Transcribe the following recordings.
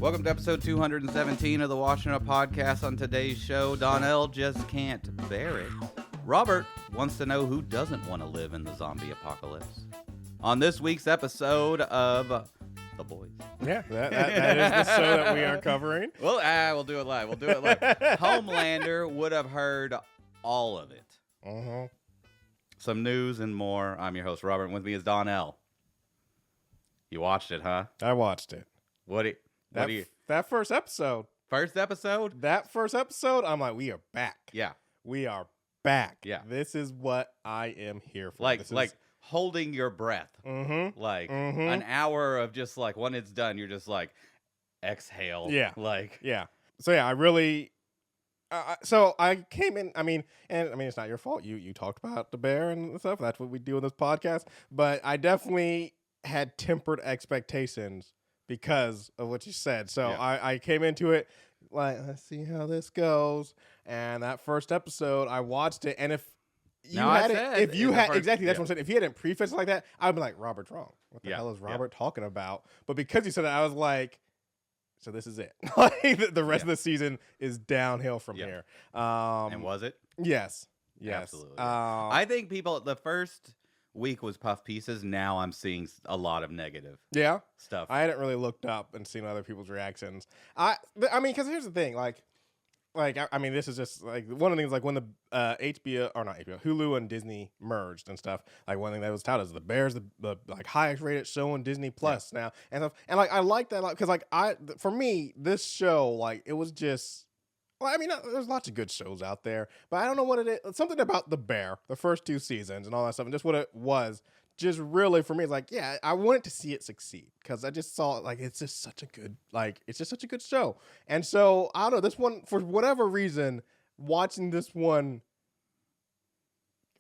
Welcome to episode 217 of the Watchin It Podcast. On today's show, Donnell just can't bear it. Robert wants to know who doesn't want to live in the zombie apocalypse. On this week's episode of The Boys. Yeah, that is the show that we are covering. Well, we'll do it live. Homelander would have heard all of it. Uh-huh. Some news and more. I'm your host, Robert, and with me is Donnell. You watched it, huh? I watched it. That first episode. First episode? That first episode, I'm like, we are back. Yeah. We are back. Yeah. This is what I am here for. Like holding your breath. Mm-hmm. An hour of just like, when it's done, you're just like, exhale. Yeah. Yeah. So yeah, I really... so I came in, it's not your fault. You talked about the bear and stuff. That's what we do in this podcast. But I definitely had tempered expectations because of what you said. So yeah. I came into it like, let's see how this goes. And that first episode, I watched it. And that's what I'm saying. If you hadn't prefaced it like that, I'd be like, Robert's wrong. What the hell is Robert talking about? But because you said that, I was like, so this is it. Like the rest of the season is downhill from here. And was it? Yes. Absolutely. I think the first week was puff pieces. Now I'm seeing a lot of negative stuff. I hadn't really looked up and seen other people's reactions. Because here's the thing, this is just like one of the things, like when the Hulu and Disney merged and stuff. Like one thing that was touted is the Bears, the like highest rated show on Disney Plus now and stuff. And like I like that because for me this show, like it was just. Well, there's lots of good shows out there, but I don't know what it is. Something about The Bear, the first two seasons and all that stuff, and just what it was, just really for me, it's like, yeah, I wanted to see it succeed because I just saw it, like, it's just such a good show. And so, I don't know, this one, for whatever reason, watching this one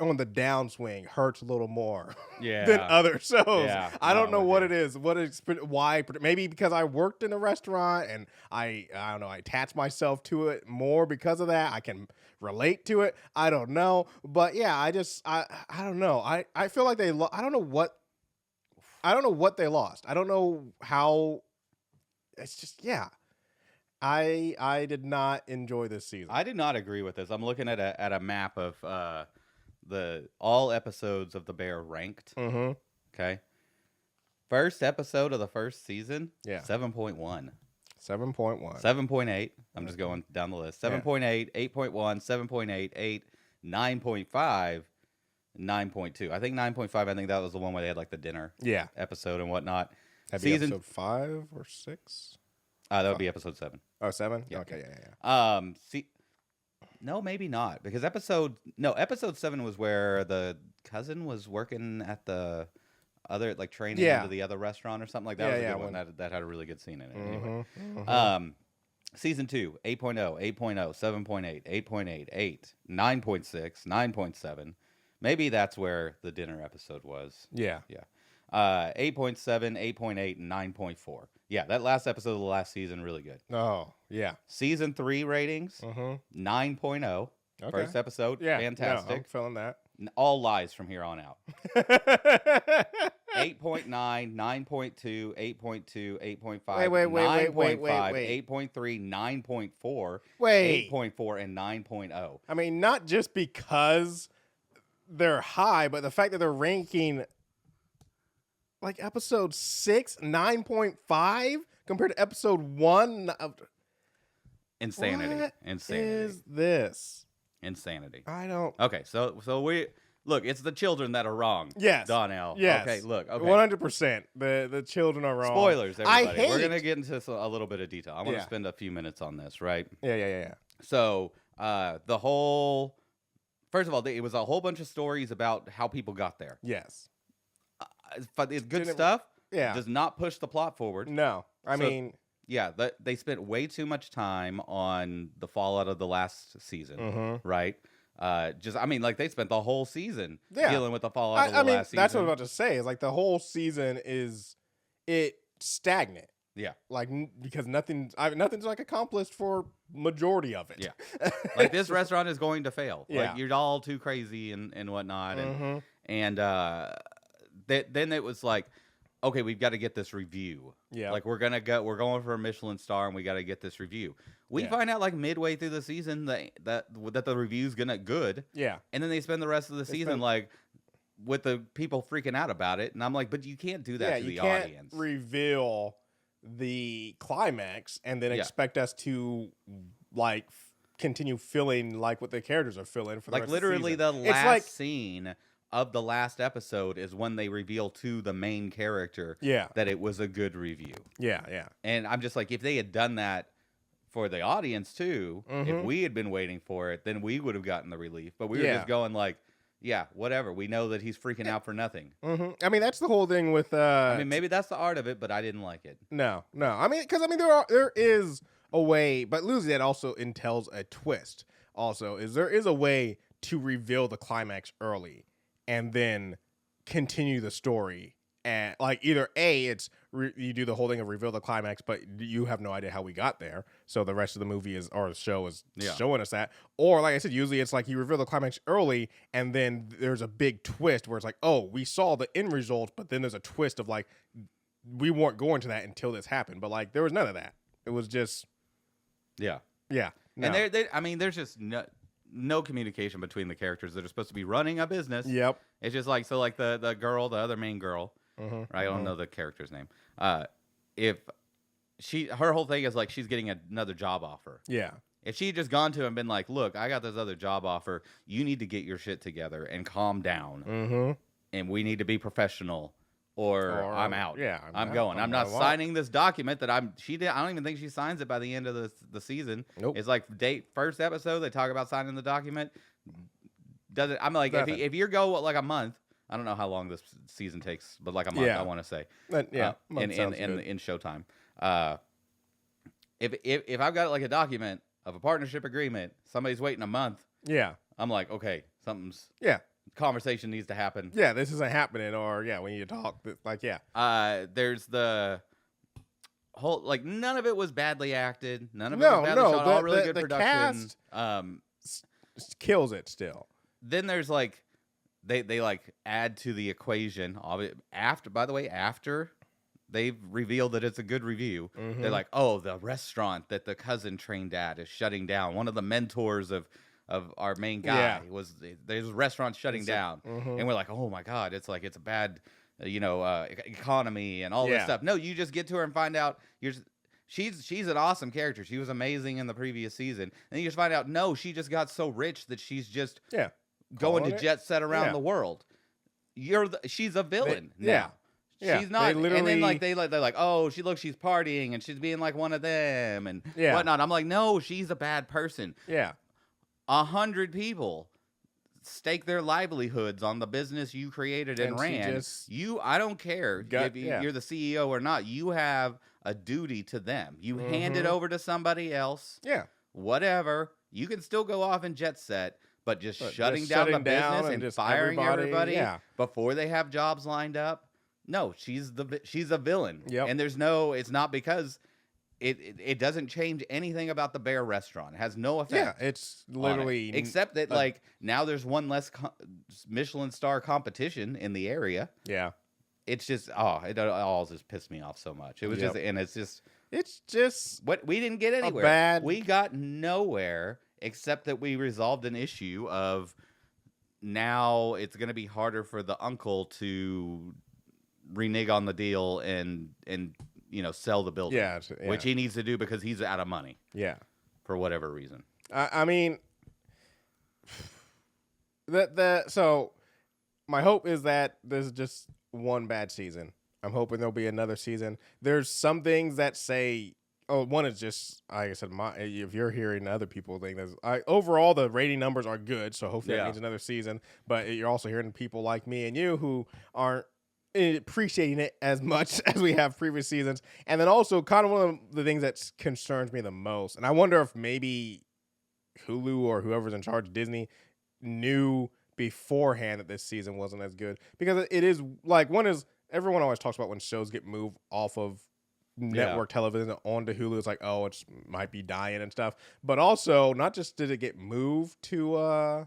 on the downswing hurts a little more than other shows. Yeah, I don't know what it is. Why? Maybe because I worked in a restaurant and I don't know. I attach myself to it more because of that. I can relate to it. I don't know, but yeah, I don't know. I feel like I don't know what they lost. I don't know how. It's just I did not enjoy this season. I did not agree with this. I'm looking at a map of all episodes of The Bear ranked. Mm-hmm. Okay. First episode of the first season, 7.1. 7.1. 7.8. I'm just going down the list. 7.8, 8.1, 7.8, 8, 9.5, 9.2. I think 9.5, I think that was the one where they had like the dinner episode and whatnot. That'd be episode 5 or 6? That would be episode 7. Oh, 7? Yeah. Okay, yeah. No, maybe not, because episode 7 was where the cousin was working at the other, like, training into the other restaurant or something like that. That was a good one. That had a really good scene in it. Anyway. Mm-hmm. Season 2, 8.0, 8.0, 7.8, 8.8, 8, 9.6, 9.7. Maybe that's where the dinner episode was. Yeah. 8.7, 8.8, and 9.4. Yeah, that last episode of the last season, really good. Oh, yeah. Season 3 ratings, 9.0. Okay. First episode, fantastic. No, I'm feeling that. All lies from here on out. 8.9, 9.2, 8.2, 8.5, 9.5, 8.3, 9.4, 8.4, and 9.0. Not just because they're high, but the fact that they're ranking... like episode 6, 9.5 compared to episode 1. Insanity. What is this? Insanity. I don't. Okay, so we look. It's the children that are wrong. Yes, Donnell. Yes. Okay, look. Okay. 100%. The children are wrong. Spoilers, everybody. We're gonna get into a little bit of detail. I want to spend a few minutes on this, right? Yeah. So the whole. First of all, it was a whole bunch of stories about how people got there. Yes. It's good stuff. Yeah. Does not push the plot forward. No. They spent way too much time on the fallout of the last season, right? They spent the whole season dealing with the fallout of the last season. That's what I was about to say. Is like the whole season is stagnant. Yeah. Like, because nothing's like accomplished for majority of it. Yeah. Like this restaurant is going to fail. Yeah. Like you're all too crazy and whatnot. And then it was like, okay, we've got to get this review. Yeah. Like we're going for a Michelin star and we got to get this review. We find out like midway through the season that the review's good. Yeah. And then they spend the rest of the season like with the people freaking out about it. And I'm like, but you can't do that to the audience. You can't reveal the climax and then expect us to like continue filling like what the characters are filling for the rest literally of the season. The last scene of the last episode is when they reveal to the main character that it was a good review. Yeah, yeah. And I'm just like, if they had done that for the audience too, if we had been waiting for it, then we would have gotten the relief. But we were just going like, yeah, whatever. We know that he's freaking out for nothing. I mean, that's the whole thing with. I mean, maybe that's the art of it, but I didn't like it. No. I mean, because there is a way, but losing it also entails a twist. Also, there is a way to reveal the climax early and then continue the story. And like either it's you do the whole thing of reveal the climax, but you have no idea how we got there. So the rest of the movie or the show is showing us that. Or like I said, usually it's like you reveal the climax early and then there's a big twist where it's like, oh, we saw the end result, but then there's a twist of like, we weren't going to that until this happened. But like, there was none of that. It was just, yeah. No. And I mean, there's just no communication between the characters that are supposed to be running a business. Yep. It's just like, so like the girl, the other main girl, right? I don't know the character's name. If her whole thing is like she's getting another job offer. Yeah. If she had just gone to him and been like, look, I got this other job offer. You need to get your shit together and calm down. And we need to be professional or I'm out. Yeah. I'm going. I'm not signing this document that I don't even think she signs it by the end of the season. Nope. It's like first episode, they talk about signing the document. I'm like, if you go like a month, I don't know how long this season takes, but like a month, I want to say. In Showtime. If I've got like a document of a partnership agreement, somebody's waiting a month. Yeah. I'm like, okay, something's conversation needs to happen. Yeah, this isn't happening, or when you talk, like there's the whole like none of it was badly acted. None of it was badly shot. All really good production. Cast kills it still. Then there's like they like add to the equation of it after they've revealed that it's a good review. They're like, oh, the restaurant that the cousin trained at is shutting down. One of the mentors of our main guy there's restaurants shutting down. And we're like, oh my God, it's like, it's a bad, economy and all this stuff. No, you just get to her and find out she's an awesome character. She was amazing in the previous season. And you just find out, no, she just got so rich that she's just going to jet set around the world. She's a villain now. Yeah, she's not. And then like they're like, oh, she's partying and she's being like one of them and whatnot. I'm like, no, she's a bad person. Yeah. 100 people stake their livelihoods on the business you created and ran. I don't care if you're the CEO or not. You have a duty to them. You hand it over to somebody else. Yeah. Whatever. You can still go off and jet set, but just shutting down the business and firing everybody before they have jobs lined up. No, she's a villain. Yep. And it's not because it doesn't change anything about the Bear restaurant. It has no effect. Yeah, it's literally except that like now there's one less Michelin star competition in the area. Yeah. It's just it all just pissed me off so much. It was it's just what we didn't get anywhere. We got nowhere except that we resolved an issue of now it's going to be harder for the uncle to renege on the deal and sell the building, which he needs to do because he's out of money. Yeah, for whatever reason. I mean, so my hope is that there's just one bad season. I'm hoping there'll be another season. There's some things that say, one is just like I said, if you're hearing other people think overall the rating numbers are good, so hopefully that means another season. But you're also hearing people like me and you who aren't appreciating it as much as we have previous seasons. And then also kind of one of the things that concerns me the most, and I wonder if maybe Hulu or whoever's in charge of Disney knew beforehand that this season wasn't as good, because it is like, one is everyone always talks about when shows get moved off of network television onto Hulu, it's like, oh, it might be dying and stuff. But also, not just did it get moved to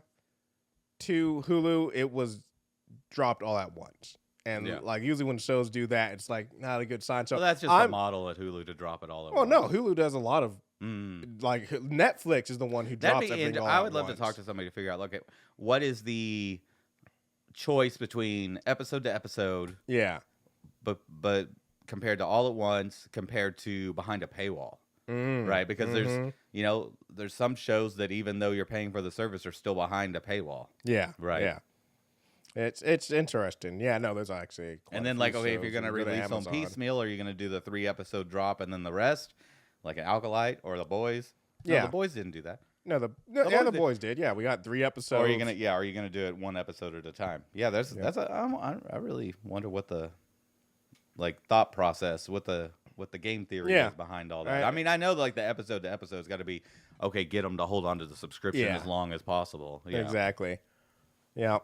Hulu, it was dropped all at once. And like usually when shows do that, it's like not a good sign. So well, that's just a model at Hulu to drop it all at once. No, Hulu does a lot of like Netflix is the one who drops everything all I would at love once. to talk to somebody to figure out. Look at what is the choice between episode to episode. Yeah, but compared to all at once, compared to behind a paywall, right? Because there's some shows that even though you're paying for the service are still behind a paywall. Yeah, right. Yeah. It's interesting. Yeah, no, there's actually and then like, okay, if you're going to release on piecemeal, are you going to do the 3-episode drop and then the rest, like an Alkalite or The Boys? No, The Boys didn't do that. No, the Boys did. Yeah, we got 3 episodes. Or are you gonna do it 1 episode at a time? Yeah, I really wonder what the like thought process, what the game theory is behind all that. Right. I mean, I know like the episode to episode's got to be okay. Get them to hold on to the subscription as long as possible. Exactly. Yeah.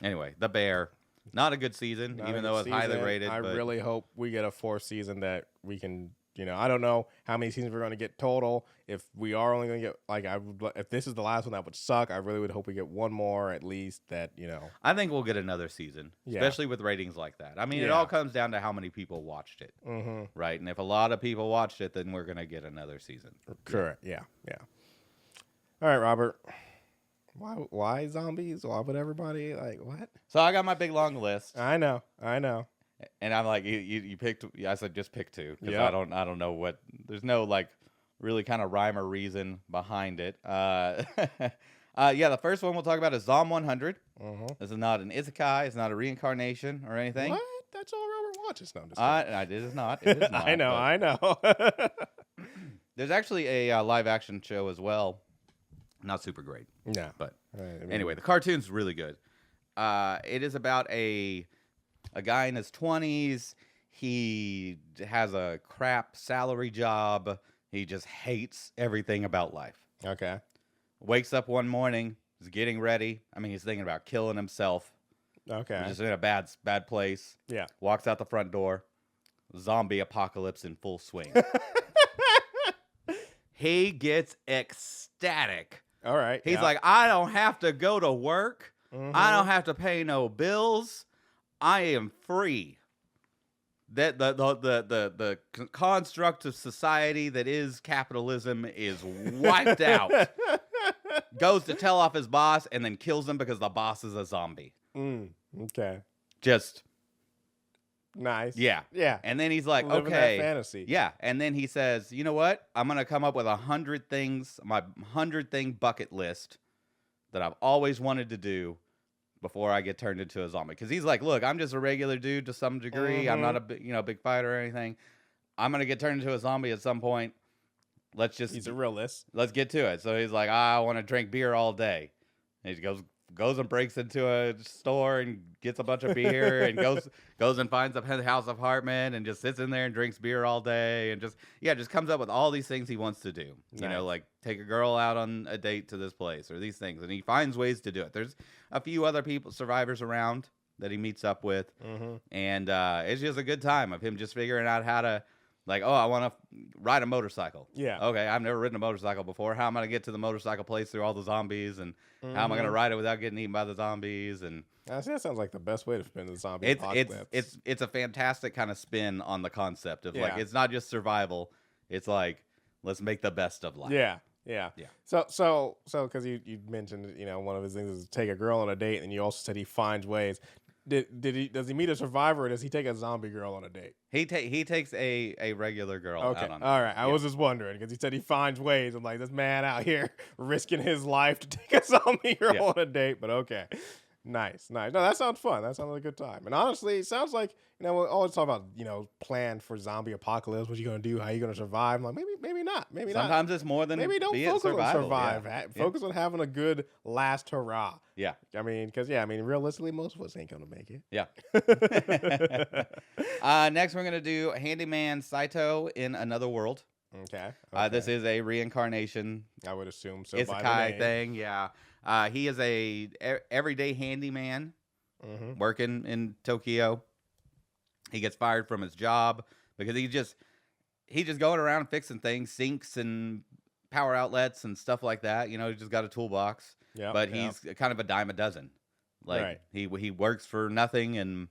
Anyway, The Bear, not a good season, even though it's highly rated. I really hope we get a 4th season that we can. I don't know how many seasons we're going to get total. If we are only going to get if this is the last one, that would suck. I really would hope we get one more at least. That I think we'll get another season, especially with ratings like that. I mean, it all comes down to how many people watched it, right? And if a lot of people watched it, then we're going to get another season. Correct. Yeah. All right, Robert. Why zombies? Why would everybody like what? So I got my big long list. I know. And I'm like, you picked. I said just pick 2 because I don't know what. There's no like really kind of rhyme or reason behind it. The first one we'll talk about is Zom 100. This is not an isekai. It's not a reincarnation or anything. What? That's all Robert watches. No, it is not. It is not. I know. There's actually a live action show as well. Not super great. Yeah. But anyway, the cartoon's really good. It is about a guy in his 20s. He has a crap salary job. He just hates everything about life. Okay. Wakes up one morning. He's getting ready. I mean, he's thinking about killing himself. Okay. He's just in a bad place. Yeah. Walks out the front door. Zombie apocalypse in full swing. He gets ecstatic. All right. He's like, I don't have to go to work. I don't have to pay no bills. I am free. That the construct of society that is capitalism is wiped out. Goes to tell off his boss and then kills him because the boss is a zombie. Okay. Just nice. Yeah. And then he's like, living okay. that fantasy. Yeah. And then he says, you know what? I'm gonna come up with 100 things, my 100-thing bucket list that I've always wanted to do before I get turned into a zombie. Because he's like, look, I'm just a regular dude to some degree. I'm not a big fighter or anything. I'm gonna get turned into a zombie at some point. He's a realist. Let's get to it. So he's like, I want to drink beer all day. And he goes and breaks into a store and gets a bunch of beer and goes and finds a penthouse apartment and just sits in there and drinks beer all day and just comes up with all these things he wants to do. Nice. You know, like take a girl out on a date to this place or these things. And he finds ways to do it. There's a few other survivors around that he meets up with. And it's just a good time of him just figuring out how to, like, oh, I want to ride a motorcycle. Yeah. Okay, I've never ridden a motorcycle before. How am I going to get to the motorcycle place through all the zombies? And how am I going to ride it without getting eaten by the zombies? And that sounds like the best way to spin the zombie apocalypse. It's a fantastic kind of spin on the concept of like, it's not just survival. It's like, let's make the best of life. Yeah. So because you mentioned, one of his things is take a girl on a date, and you also said he finds ways. Does he meet a survivor, or does he take a zombie girl on a date? He takes a regular girl out on a date. All right. I was just wondering because he said he finds ways. I'm like, this man out here risking his life to take a zombie girl on a date, but okay. Nice. No, that sounds fun. That sounds like a good time. And honestly, it sounds like, we always talk about, plan for zombie apocalypse. What you going to do? How you going to survive? I'm like, maybe not. Maybe not. Sometimes it's more than maybe don't focus on survive. Yeah. Focus on having a good last hurrah. Yeah. Realistically, most of us ain't going to make it. Yeah. Next, we're going to do Handyman Saito in Another World. Okay. This is a reincarnation. I would assume so. Isekai thing. Yeah. He is a everyday handyman working in Tokyo. He gets fired from his job because he's just going around fixing things, sinks and power outlets and stuff like that. He's just got a toolbox. Yeah. But he's kind of a dime a dozen. Like he works for nothing and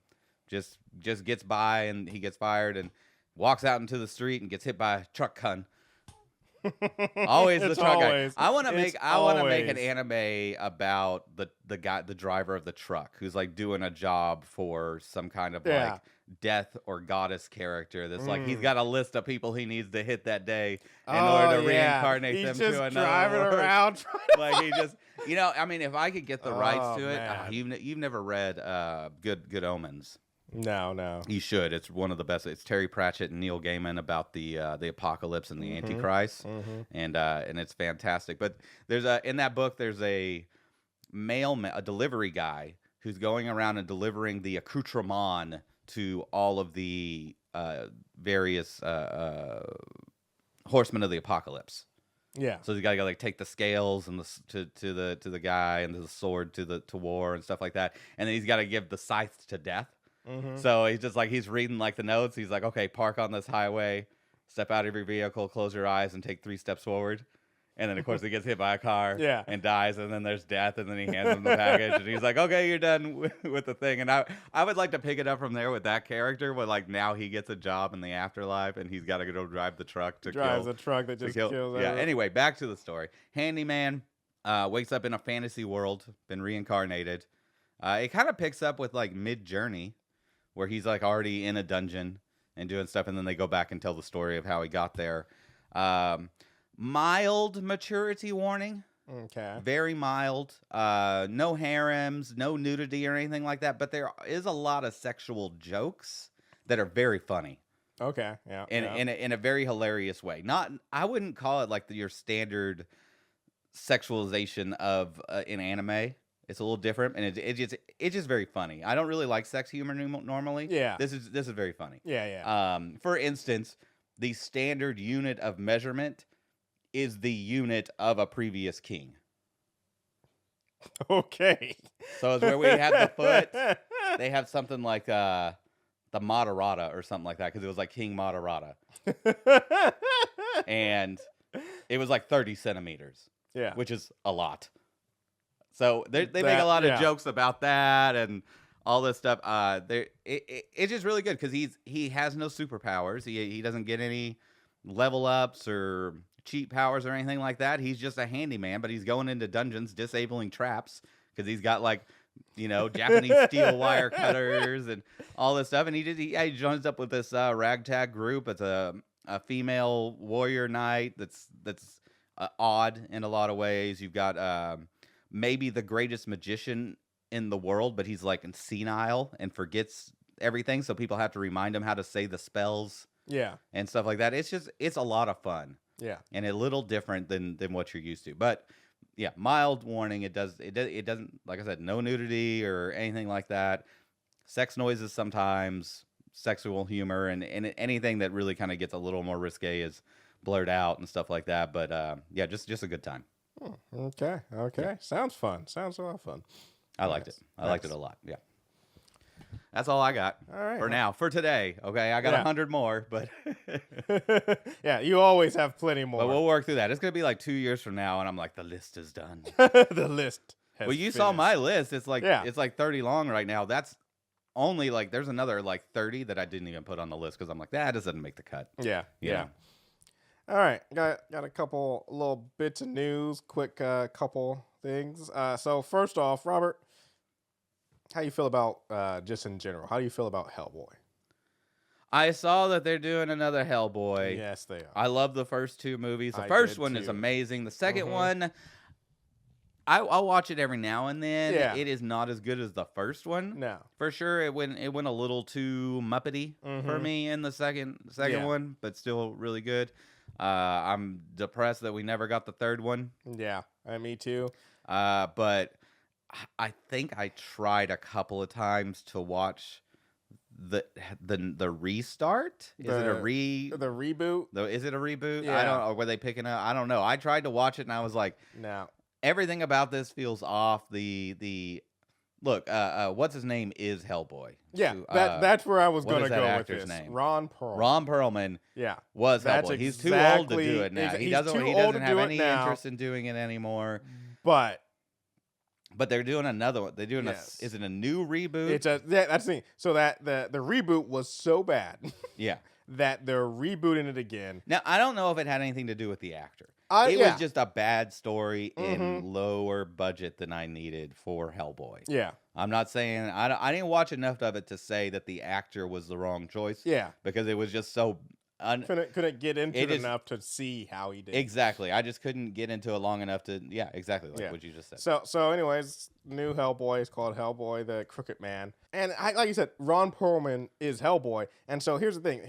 just gets by, and he gets fired and walks out into the street and gets hit by a truck gun. Always the truck guy. I want to make an anime about the guy, the driver of the truck, who's like doing a job for some kind of like death or goddess character. That's like he's got a list of people he needs to hit that day in order to reincarnate them to another. He's just driving around. Like he just, I mean, if I could get the rights to it, you've never read Good Omens. No. You should. It's one of the best. It's Terry Pratchett and Neil Gaiman about the apocalypse and the Antichrist, and it's fantastic. But there's in that book there's a delivery guy who's going around and delivering the accoutrement to all of the various horsemen of the apocalypse. Yeah. So he's got to go like take the scales and to the guy and the sword to war and stuff like that, and then he's got to give the scythe to death. So he's just like, he's reading like the notes. He's like, okay, park on this highway, step out of your vehicle, close your eyes, and take 3 steps forward. And then, of course, he gets hit by a car and dies. And then there's death. And then he hands him the package. And he's like, okay, you're done with the thing. And I would like to pick it up from there with that character. But like now he gets a job in the afterlife. And he's got to go drive the truck to Drives a truck that just kills everyone. Yeah, anyway, back to the story. Handyman wakes up in a fantasy world, been reincarnated. It kind of picks up with like Mid-Journey, where he's like already in a dungeon and doing stuff, and then they go back and tell the story of how he got there. Mild maturity warning. Okay. Very mild. No harems, no nudity or anything like that, but there is a lot of sexual jokes that are very funny. Okay. Yeah. In a very hilarious way. I wouldn't call it like your standard sexualization of an anime. It's a little different, and it's just very funny. I don't really like sex humor normally. Yeah. This is very funny. Yeah. For instance, the standard unit of measurement is the unit of a previous king. Okay. So it's where we have the foot. They have something like the Moderata or something like that, because it was like King Moderata. And it was like 30 centimeters. Yeah. Which is a lot. So they make a lot of jokes about that and all this stuff. It's just really good because he has no superpowers. He doesn't get any level ups or cheat powers or anything like that. He's just a handyman, but he's going into dungeons disabling traps because he's got like Japanese steel wire cutters and all this stuff. And he joins up with this ragtag group. It's a female warrior knight that's odd in a lot of ways. You've got maybe the greatest magician in the world, but he's like senile and forgets everything, so people have to remind him how to say the spells and stuff like that. It's a lot of fun and a little different than what you're used to, but mild warning. It doesn't, like I said, no nudity or anything like that. Sex noises sometimes, sexual humor, and anything that really kind of gets a little more risque is blurred out and stuff like that, but just a good time. Okay. Yeah. Sounds fun. Sounds a lot of fun. I liked it. I liked it a lot. Yeah. That's all I got for now. For today. Okay. I got 100 more, but yeah, you always have plenty more. But we'll work through that. It's going to be like 2 years from now, and I'm like, the list is done. The list has you finished. Saw my list. It's like it's like 30 long right now. That's only like there's another like 30 that I didn't even put on the list because I'm like, that doesn't make the cut. Yeah. All right, got a couple little bits of news, quick couple things. So first off, Robert, how you feel about just in general? How do you feel about Hellboy? I saw that they're doing another Hellboy. Yes, they are. I love the first 2 movies. The first one is amazing. The second one, I'll watch it every now and then. Yeah. It is not as good as the first one. No, for sure. It went a little too Muppety for me in the second one, but still really good. I'm depressed that we never got the third one. Yeah, me too. But I think I tried a couple of times to watch the restart. Is it a the reboot? Is it a reboot? Yeah. I don't know. Were they picking up? I don't know. I tried to watch it and I was like, no. Everything about this feels off. Look, what's his name is Hellboy. Yeah, that's where I was going to go with this. Name? Ron Perlman. Ron Perlman. Yeah, was Hellboy. He's too old to do it now. He doesn't have any interest in doing it anymore. But But they're doing another one. They're doing is it a new reboot? That's the thing. So that the reboot was so bad. Yeah. That they're rebooting it again. Now, I don't know if it had anything to do with the actor. It was just a bad story and lower budget than I needed for Hellboy. Yeah. I'm not saying I didn't watch enough of it to say that the actor was the wrong choice. Yeah. Because it was just so couldn't get into it enough to see how he did. Exactly. I just couldn't get into it long enough to exactly what you just said. So anyways, new Hellboy is called Hellboy the Crooked Man. And like you said, Ron Perlman is Hellboy. And so here's the thing.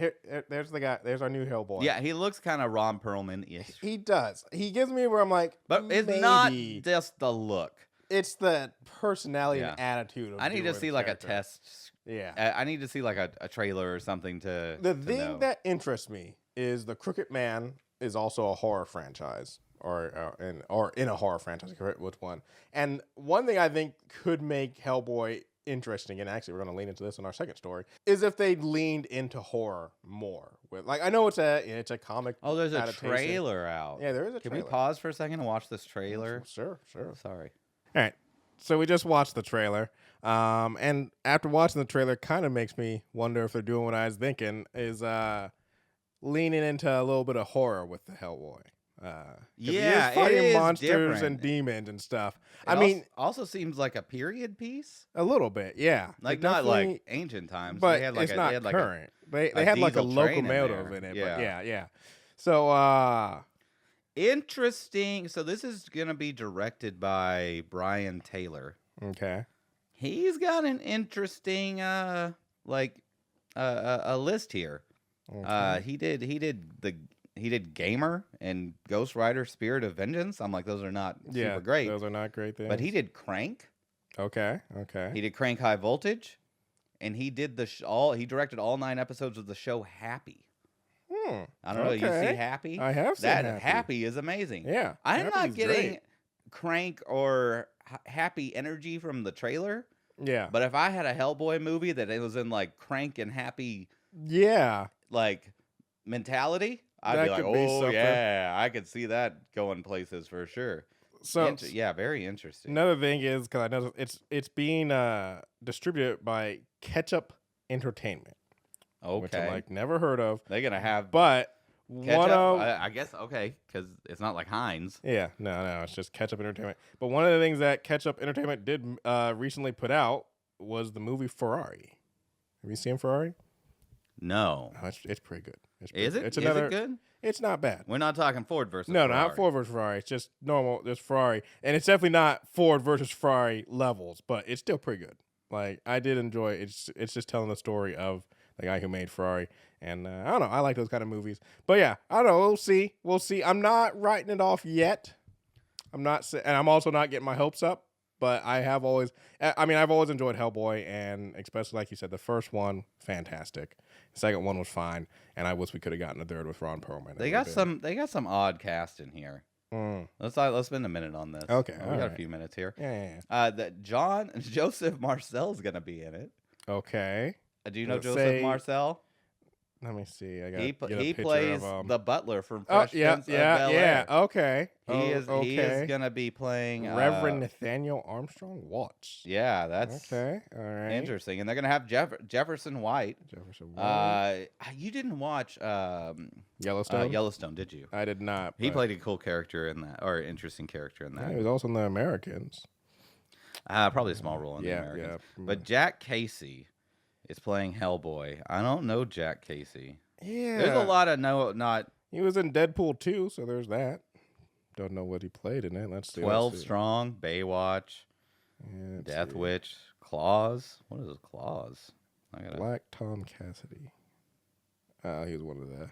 There's the guy. There's our new Hellboy. Yeah, he looks kind of Ron Perlman-ish. He does. He gives me where I'm like, but it's not just the look. It's the personality and attitude. I need to see like a test. Yeah, I need to see like a trailer or something to. The thing that interests me is the Crooked Man is also a horror franchise, or in a horror franchise. Which one? And one thing I think could make Hellboy interesting, and actually we're going to lean into this in our second story, is if they leaned into horror more. With I know it's a comic. Oh, there's a trailer out. Yeah, there is a trailer. Can we pause for a second and watch this trailer? Sure. Sorry. All right. So we just watched the trailer. And after watching the trailer, kind of makes me wonder if they're doing what I was thinking, is leaning into a little bit of horror with the Hellboy. He is fighting monsters different. And demons and stuff. Also seems like a period piece. A little bit, yeah. Like not like ancient times, but it's not current. They had like a locomotive in it. Yeah. But yeah. So interesting. So this is gonna be directed by Brian Taylor. Okay. He's got an interesting a list here. Okay. He did Gamer and Ghost Rider Spirit of Vengeance. I'm like, those are not super great. Those are not great things. But he did Crank. Okay. He did Crank High Voltage, and he did he directed all 9 episodes of the show Happy. I don't know. You see Happy? I have seen that. Happy is amazing. Yeah, I'm not getting Crank or Happy energy from the trailer. Yeah, but if I had a Hellboy movie that it was in like Crank and Happy, like mentality, I'd be like, oh yeah, I could see that going places for sure. So very interesting. Another thing is, because I know it's being distributed by Ketchup Entertainment. Okay, which I'm like never heard of. They're gonna have, but I guess because it's not like Heinz. Yeah, no, it's just Ketchup Entertainment. But one of the things that Ketchup Entertainment did recently put out was the movie Ferrari. Have you seen Ferrari? No, it's pretty good. Is it? Is it good? It's not bad. We're not talking Ford versus Ferrari. Not Ford versus Ferrari. It's just normal. There's Ferrari, and it's definitely not Ford versus Ferrari levels, but it's still pretty good. Like I did enjoy it. It's just telling the story of the guy who made Ferrari. And I don't know. I like those kind of movies. But yeah, I don't know. We'll see. I'm not writing it off yet. And I'm also not getting my hopes up. But I've always enjoyed Hellboy. And especially, like you said, the first one, fantastic. The second one was fine. And I wish we could have gotten a third with Ron Perlman. They got some odd cast in here. Let's spend a minute on this. Okay. We got a few minutes here. Yeah. That Joseph Marcel's going to be in it. Okay. Do you know Joseph Marcel? Let me see. He plays the butler from Fresh Prince of Bel-Air. Yeah. Okay. He is gonna be playing Reverend Nathaniel Armstrong Watts. Yeah, that's okay. All right. Interesting. And they're gonna have Jefferson White. You didn't watch Yellowstone? Yellowstone, did you? I did not. He played a cool character in that, or interesting character in that. Yeah, he was also in The Americans. Probably a small role in The Americans. Yeah. But Jack Casey is playing Hellboy. I don't know Jack Casey. Yeah. There's a lot of not. He was in Deadpool 2, so there's that. Don't know what he played in it. Let's see. 12 Strong, Baywatch, Death Witch, Claws. What is Claws? Black Tom Cassidy. He was one of the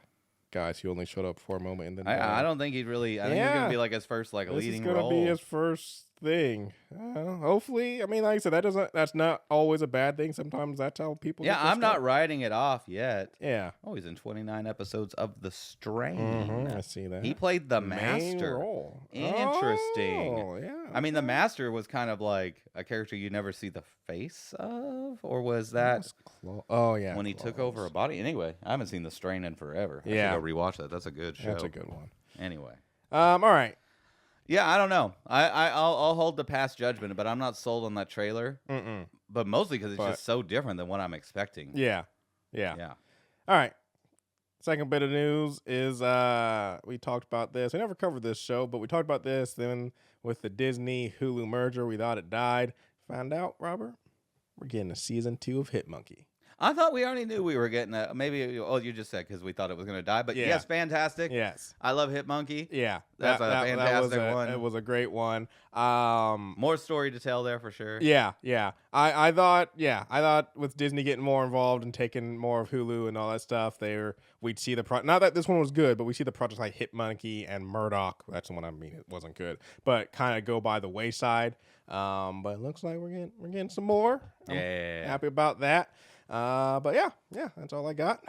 guys who only showed up for a moment and then I don't think he'd really. I think he's gonna be like his first leading role. This is gonna be his first thing. Hopefully, I mean, like I said, that's not always a bad thing. Sometimes that's how people. Yeah, I'm not writing it off yet. Yeah. Oh, he's in 29 episodes of The Strain. Mm-hmm, I see that. He played the Master. Role. Interesting. Oh, yeah. I mean, the Master was kind of like a character you never see the face of, or was that? Oh yeah. When he took over a body. Anyway, I haven't seen The Strain in forever. I should go rewatch that. That's a good show. That's a good one. Anyway. All right. Yeah, I don't know. I'll hold the past judgment, but I'm not sold on that trailer. But mostly because it's just so different than what I'm expecting. Yeah. All right. Second bit of news is we talked about this. We never covered this show, but we talked about this. Then with the Disney Hulu merger, we thought it died. Found out, Robert, we're getting a season 2 of Hit Monkey. I thought we already knew we were getting a maybe. Oh, you just said because we thought it was going to die. But yes, fantastic. Yes, I love Hit Monkey. Yeah, that's a fantastic one. It was a great one. More story to tell there for sure. Yeah. I thought with Disney getting more involved and taking more of Hulu and all that stuff, we'd see the not that this one was good, but we see the projects like Hit Monkey and Murdoch. That's the one I mean. It wasn't good, but kind of go by the wayside. But it looks like we're getting some more. I'm happy about that. But yeah, that's all I got.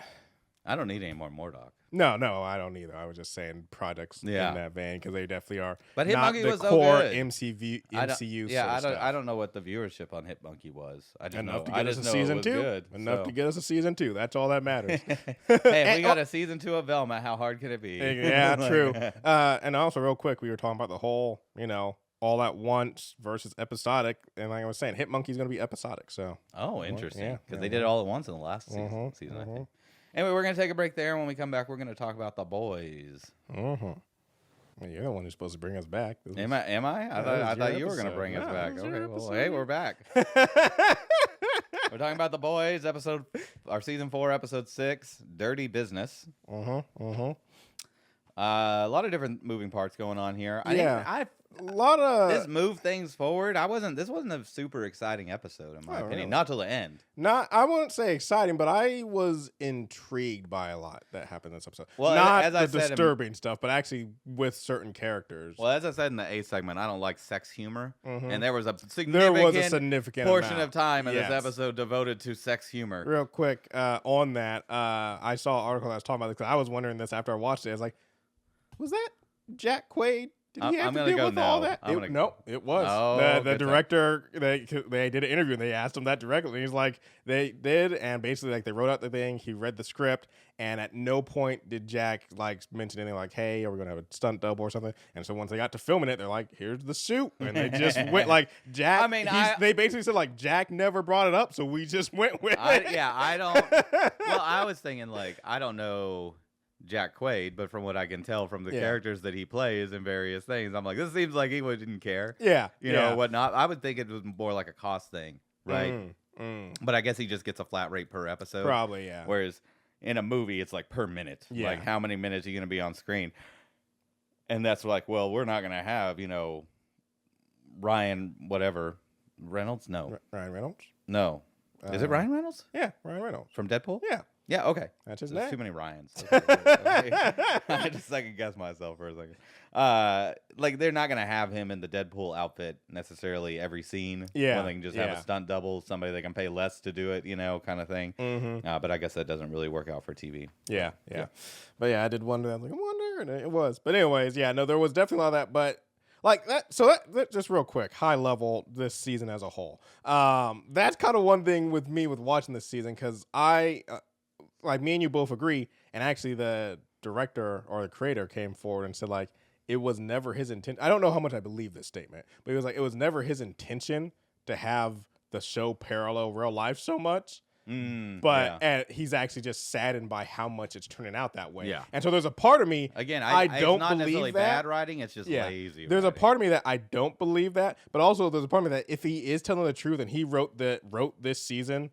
I don't need any more Murdoch. No, I don't either. I was just saying projects in that vein because they definitely are. But Hit Monkey was core so good. MCU. I don't know what the viewership on Hit Monkey was. I just enough know, to get us a season 2. Good, enough to get us a season 2. That's all that matters. Hey, if we got a season 2 of Velma, how hard could it be? Yeah, true. And also, real quick, we were talking about the whole, all at once versus episodic, and like I was saying, Hit Monkey's going to be episodic. So. Oh, interesting. Because they did it all at once in the last season. I think. Anyway, we're going to take a break there, and when we come back, we're going to talk about The Boys. Well, you're the one who's supposed to bring us back. Am I? I thought you were going to bring us back. Okay, well, hey, we're back. We're talking about The Boys, season 4, episode 6, Dirty Business. A lot of different moving parts going on here. This moved things forward. This wasn't a super exciting episode in my opinion. Really? Not till the end. I wouldn't say exciting, but I was intrigued by a lot that happened in this episode. Well, not as I said, disturbing stuff, but actually with certain characters. Well, as I said in the A segment, I don't like sex humor, and there was a significant portion of time in this episode devoted to sex humor. Real quick on that, I saw an article that was talking about this because I was wondering this after I watched it. I was like, was that Jack Quaid? Did he have to deal with all that? No, it was. Oh, the director, they did an interview and they asked him that directly. He's like, they did, and basically like they wrote out the thing, he read the script, and at no point did Jack like mention anything like, hey, are we going to have a stunt double or something? And so once they got to filming it, they're like, here's the suit. And they just went like, Jack, they basically said like, Jack never brought it up, so we just went with it. Yeah, I don't, well, I was thinking like, I don't know Jack Quaid, but from what I can tell from the characters that he plays in various things, I'm like, this seems like he didn't care. You know, whatnot. I would think it was more like a cost thing, right? But I guess he just gets a flat rate per episode. Probably, yeah. Whereas in a movie, it's like per minute. Yeah. Like how many minutes are you going to be on screen? And that's like, well, we're not going to have, Ryan Reynolds? No. Ryan Reynolds? No. Is it Ryan Reynolds? Yeah, Ryan Reynolds. From Deadpool? Yeah. Yeah, okay. That's his There's name. too many Ryans. I had to second guess myself for a second. Like, they're not going to have him in the Deadpool outfit necessarily every scene. Yeah. When they can just have a stunt double, somebody they can pay less to do it, kind of thing. But I guess that doesn't really work out for TV. Yeah. But yeah, I did wonder. I was like, I wonder, and it was. But anyways, yeah, no, there was definitely a lot of that. But like that, so that just real quick, high level, this season as a whole. That's kind of one thing with me with watching this season because like me and you both agree, and actually the director or the creator came forward and said like it was never his intention. I don't know how much I believe this statement, but he was like it was never his intention to have the show parallel real life so much. And he's actually just saddened by how much it's turning out that way. And so there's a part of me again, I don't it's not believe necessarily that. Bad writing, it's just lazy. There's writing. a part of me that I don't believe that, but also there's a part of me that if he is telling the truth and he wrote this season,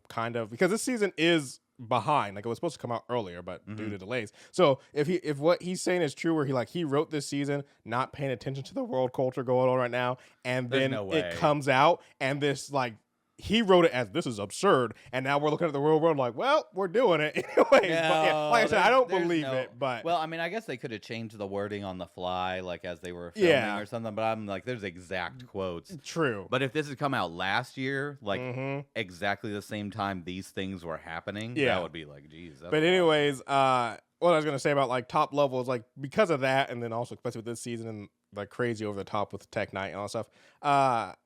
kind of because this season is behind, like it was supposed to come out earlier, but due to delays. So if what he's saying is true, where he wrote this season not paying attention to the world culture going on right now, and then it comes out and this like. He wrote it as this is absurd, and now we're looking at the real world like, well, we're doing it anyways. No, like I said, I don't believe it, but well, I mean, I guess they could have changed the wording on the fly, like as they were filming or something. But I'm like, there's exact quotes. True. But if this had come out last year, like exactly the same time these things were happening, that would be like, geez. But anyways, what I was gonna say about like top level is like because of that, and then also especially with this season and like crazy over the top with Tech Night and all that stuff.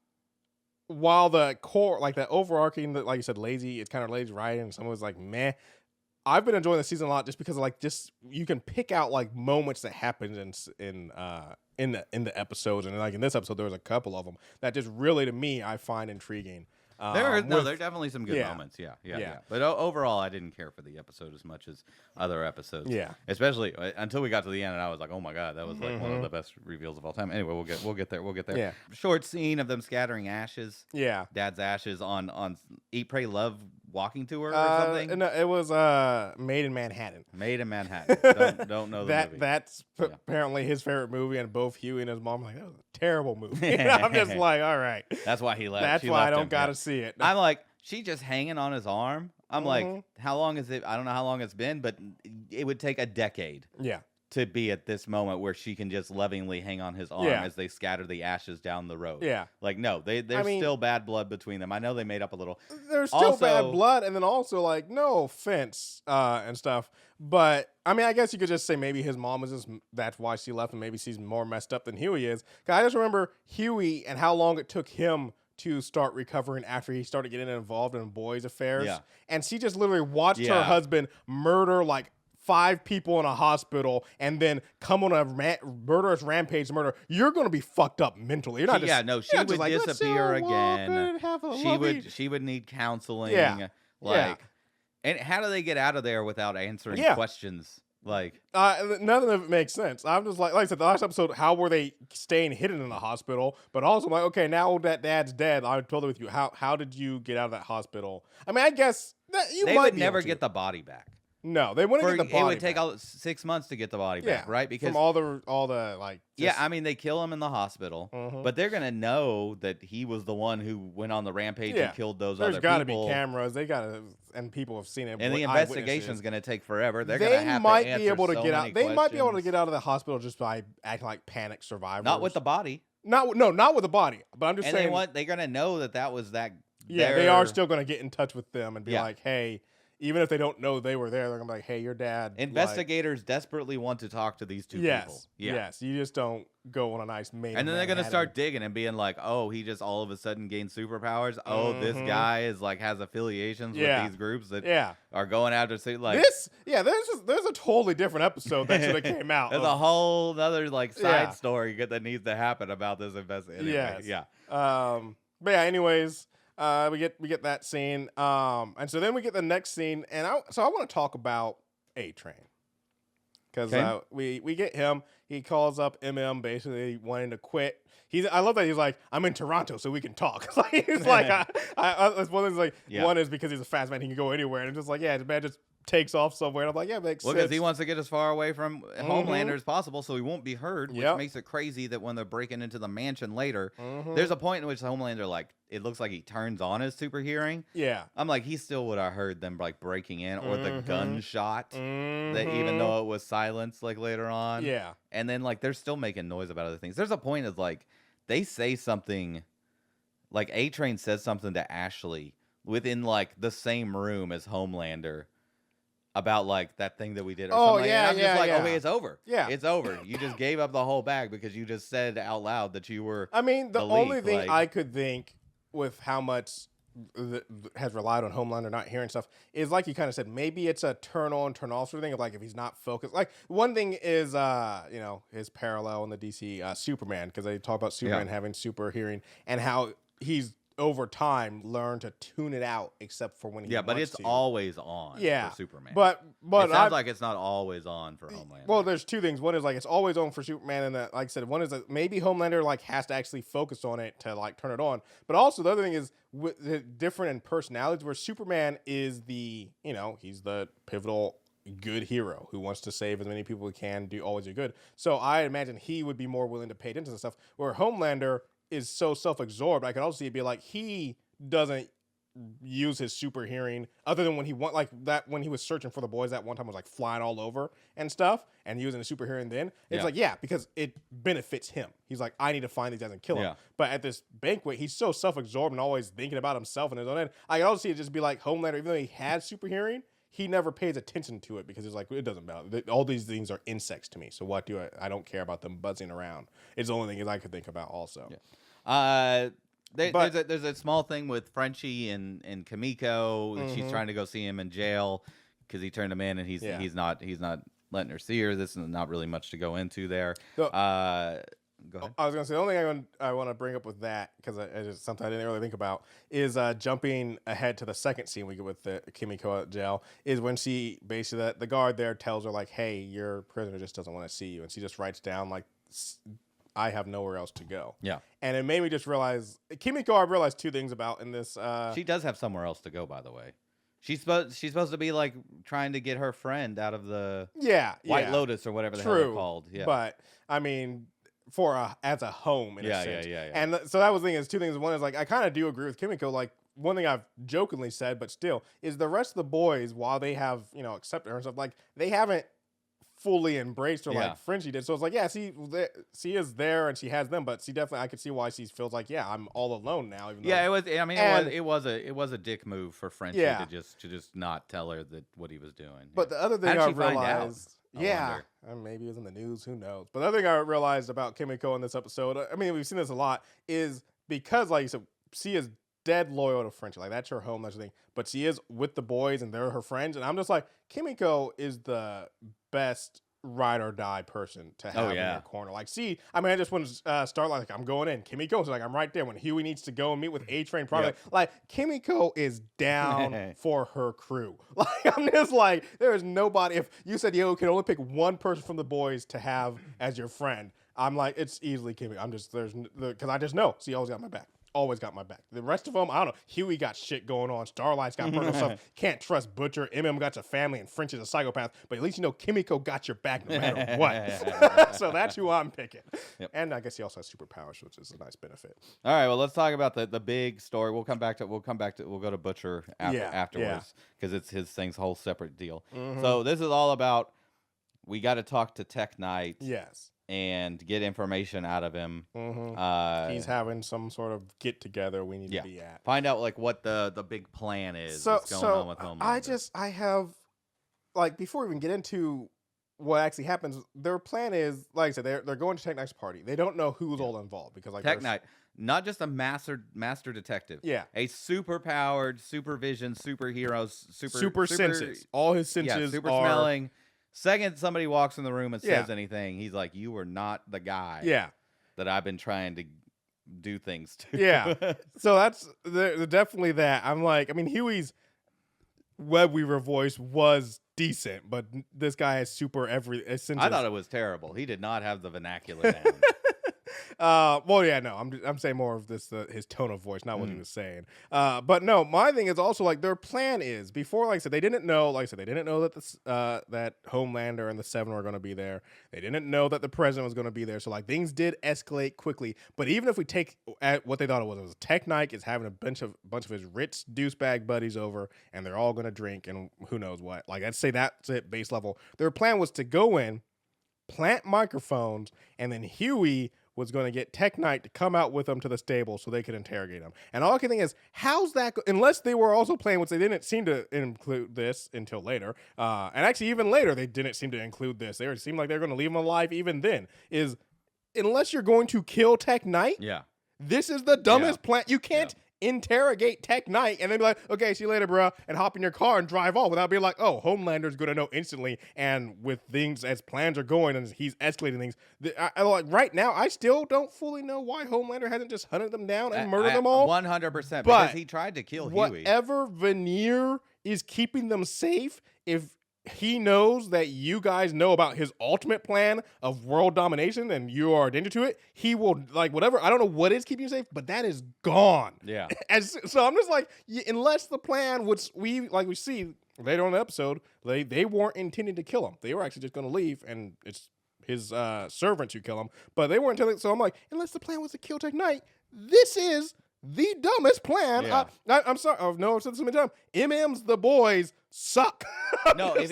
While the core, like the overarching, like you said, lazy, it's kind of lazy writing, and some was like meh. I've been enjoying the season a lot just because of, like, just you can pick out like moments that happen in the episodes, and like in this episode there was a couple of them that just really, to me, I find intriguing. There are definitely some good moments. Yeah. But overall, I didn't care for the episode as much as other episodes. Yeah. Especially until we got to the end, and I was like, oh my god, that was like one of the best reveals of all time. Anyway, we'll get there. Yeah. Short scene of them scattering ashes. Yeah. Dad's ashes on Eat, Pray, Love walking tour or something. No, it was Made in Manhattan. Made in Manhattan. Don't know the movie. That's apparently his favorite movie, and both Huey and his mom were like, that was a terrible movie. I'm just like, all right. That's why he left. That's why I don't gotta see it. I'm like, she just hanging on his arm. I'm like, how long is it? I don't know how long it's been, but it would take a decade. Yeah. To be at this moment where she can just lovingly hang on his arm as they scatter the ashes down the road. Yeah. Like, no, there's still bad blood between them. I know they made up a little. There's still bad blood, and then also, like, no offense and stuff. But, I mean, I guess you could just say maybe his mom was just, that's why she left, and maybe she's more messed up than Huey is. Because I just remember Huey and how long it took him to start recovering after he started getting involved in boys' affairs. Yeah. And she just literally watched her husband murder, like, 5 people in a hospital and then come on a murderous rampage murder. You're going to be fucked up mentally. You're not she would like, disappear again. She would need counseling. And how do they get out of there without answering questions? Like, none of it makes sense. I'm just like I said, the last episode, how were they staying hidden in the hospital? But also, I'm like, okay, now that dad's dead, I'm totally with you. How did you get out of that hospital? I mean, I guess that they would never get the body back. No, they wouldn't get the body. It would take 6 months to get the body back, right? Because from all the like. I mean, they kill him in the hospital, but they're gonna know that he was the one who went on the rampage and killed those other people. There's got to be cameras. They got to, and people have seen it. And the investigation's gonna take forever. They might be able to get out. They might be able to get out of the hospital just by acting like panic survivors. Not with the body. Not with the body. But I'm just saying. They're gonna know that was that. Yeah, they are still gonna get in touch with them and be like, hey. Even if they don't know they were there, they're gonna be like, "Hey, your dad." Investigators desperately want to talk to these two people. Yes, you just don't go on a nice main. And then they're gonna start digging and being like, "Oh, he just all of a sudden gained superpowers. Oh, this guy is like has affiliations with these groups that are going after like this." Yeah, there's a totally different episode that should have came out. There's a whole other like side story that needs to happen about this investigation. Yes. But yeah, anyways. We get that scene, and so then we get the next scene, and I want to talk about A-Train, because we get him. He calls up basically wanting to quit. I love that he's like, I'm in Toronto, so we can talk. He's like, one is because he's a fast man, he can go anywhere, and it's just like, yeah, the man just takes off somewhere, and I'm like, yeah, makes sense. Because he wants to get as far away from Homelander as possible, so he won't be heard, which makes it crazy that when they're breaking into the mansion later, there's a point in which Homelander, like, it looks like he turns on his super hearing. Yeah. I'm like, he still would have heard them, like, breaking in, or the gunshot, that even though it was silenced, like, later on. Yeah. And then, like, they're still making noise about other things. There's a point of, like, they say something, like, A-Train says something to Ashley within, like, the same room as Homelander, about like that thing that we did or something. Okay, it's over. Yeah. It's over. You just gave up the whole bag because you just said out loud that you were the only thing I could think with how much has relied on Homelander not hearing stuff is, like you kind of said, maybe it's a turn on, turn off sort of thing of like if he's not focused. Like one thing is his parallel in the DC Superman, because they talk about Superman having super hearing and how he's over time learn to tune it out, except for when he wants but it's to. Always on for Superman. But it sounds like it's not always on for Homelander. Well, there's two things. One is like it's always on for Superman, and like I said, one is that maybe Homelander like has to actually focus on it to like turn it on. But also the other thing is different in personalities, where Superman is he's the pivotal good hero who wants to save as many people he can, always do good. So I imagine he would be more willing to pay attention to stuff, where Homelander is so self-absorbed. I could also see it be like he doesn't use his super hearing other than when he when he was searching for the boys that one time was like flying all over and stuff and using the super hearing then. It's because it benefits him. He's like, I need to find these guys and kill them. But at this banquet, he's so self-absorbed and always thinking about himself and his own end. I also see it just be like Homelander, even though he had super hearing, he never pays attention to it because it's like, it doesn't matter. All these things are insects to me. So what do I don't care about them buzzing around. It's the only thing I could think about also. Yeah. There's a small thing with Frenchie and Kimiko. She's trying to go see him in jail. because he turned him in, and he's not letting her see her. This is not really much to go into there. So, go ahead. I was gonna say the only thing I want to bring up with that, because I just something I didn't really think about, is jumping ahead to the second scene we get with Kimiko at jail, is when she basically the guard there tells her like, hey, your prisoner just doesn't want to see you, and she just writes down like, I have nowhere else to go. Yeah. And it made me just realize Kimiko. I realized two things about in this. She does have somewhere else to go, by the way. She's supposed to be like trying to get her friend out of the White Lotus or whatever the hell they're called. Yeah. But I mean, as a home in a sense. Yeah. And so that was the thing, is two things. One is like, I kind of do agree with Kimiko. Like, one thing I've jokingly said, but still, is the rest of the boys, while they have, accepted her and stuff, like, they haven't fully embraced her like Frenchie did. So it's like, she is there and she has them, but she definitely, I could see why she feels like, I'm all alone now. Even though, it was. I mean, it was a dick move for Frenchie to just not tell her that what he was doing. But the other thing I realized, I maybe it was in the news, who knows? But the other thing I realized about Kimiko in this episode, I mean, we've seen this a lot, is because, like you said, she is dead loyal to Frenchie. Like, that's her home, that's her thing. But she is with the boys and they're her friends. And I'm just like, Kimiko is the best ride or die person to have in your corner. Like, I just want to start like, I'm going in. Kimiko's like, I'm right there. When Huey needs to go and meet with A-Train, probably like Kimiko is down for her crew. Like, I'm just like, there is nobody. If you said, you can only pick one person from the boys to have as your friend, I'm like, it's easily Kimiko. Because I just know she always got my back. Always got my back. The rest of them, I don't know. Huey got shit going on. Starlight's got personal stuff. Can't trust Butcher. got your family, and French is a psychopath. But at least Kimiko got your back no matter what. So that's who I'm picking. Yep. And I guess he also has superpowers, which is a nice benefit. All right. Well, let's talk about the big story. We'll go to Butcher afterwards because it's his thing's whole separate deal. Mm-hmm. So this is all about. We got to talk to Tech Knight. Yes. And get information out of him. Mm-hmm. He's having some sort of get together we need to be at. Find out like what the big plan is that's going on with Homelander. I have, like, before we even get into what actually happens, their plan is, like I said, they're going to Tech Knight's party. They don't know who's all involved because, like, Tech Knight, not just a master detective. Yeah. A super powered, supervision, superhero, super senses. All his senses super smelling. Second somebody walks in the room and says anything, he's like, you are not the guy that I've been trying to do things to. Yeah. So that's definitely that. I'm like, I mean, Huey's web weaver voice was decent, but this guy has I thought it was terrible. He did not have the vernacular down. I'm saying more of this his tone of voice, not what he was saying. But no, my thing is also like their plan is before, like I said, they didn't know that that Homelander and the Seven were going to be there. They didn't know that the president was going to be there. So like things did escalate quickly. But even if we take at what they thought it was Tech Knight is having a bunch of his rich douchebag buddies over, and they're all going to drink and who knows what. Like, I'd say that's it, base level. Their plan was to go in, plant microphones, and then Huey was going to get Tech Knight to come out with them to the stable so they could interrogate him. And all I can think is, how's that unless they were also playing, which they didn't seem to include this until later. And actually, even later, they didn't seem to include this. It seemed like they were going to leave him alive even then. Is unless you're going to kill Tech Knight, this is the dumbest plan. You can't interrogate Tech Knight and then be like, okay, see you later, bro, and hop in your car and drive off without being like, oh, Homelander's going to know instantly. And with things as plans are going and he's escalating things, like right now, I still don't fully know why Homelander hasn't just hunted them down and murdered them all. 100%, because he tried to kill Huey. Whatever veneer is keeping them safe, if he knows that you guys know about his ultimate plan of world domination and you are addicted to it, he will, like, whatever. I don't know what is keeping you safe, but that is gone. Yeah. So I'm just like, unless the plan, which we see later on in the episode, they weren't intending to kill him. They were actually just going to leave, and it's his servants who kill him. But they weren't intending. So I'm like, unless the plan was to kill Tech Knight, this is the dumbest plan. Yeah. I'm sorry. Oh, no, I've said this many times. MM's the boys suck. No, if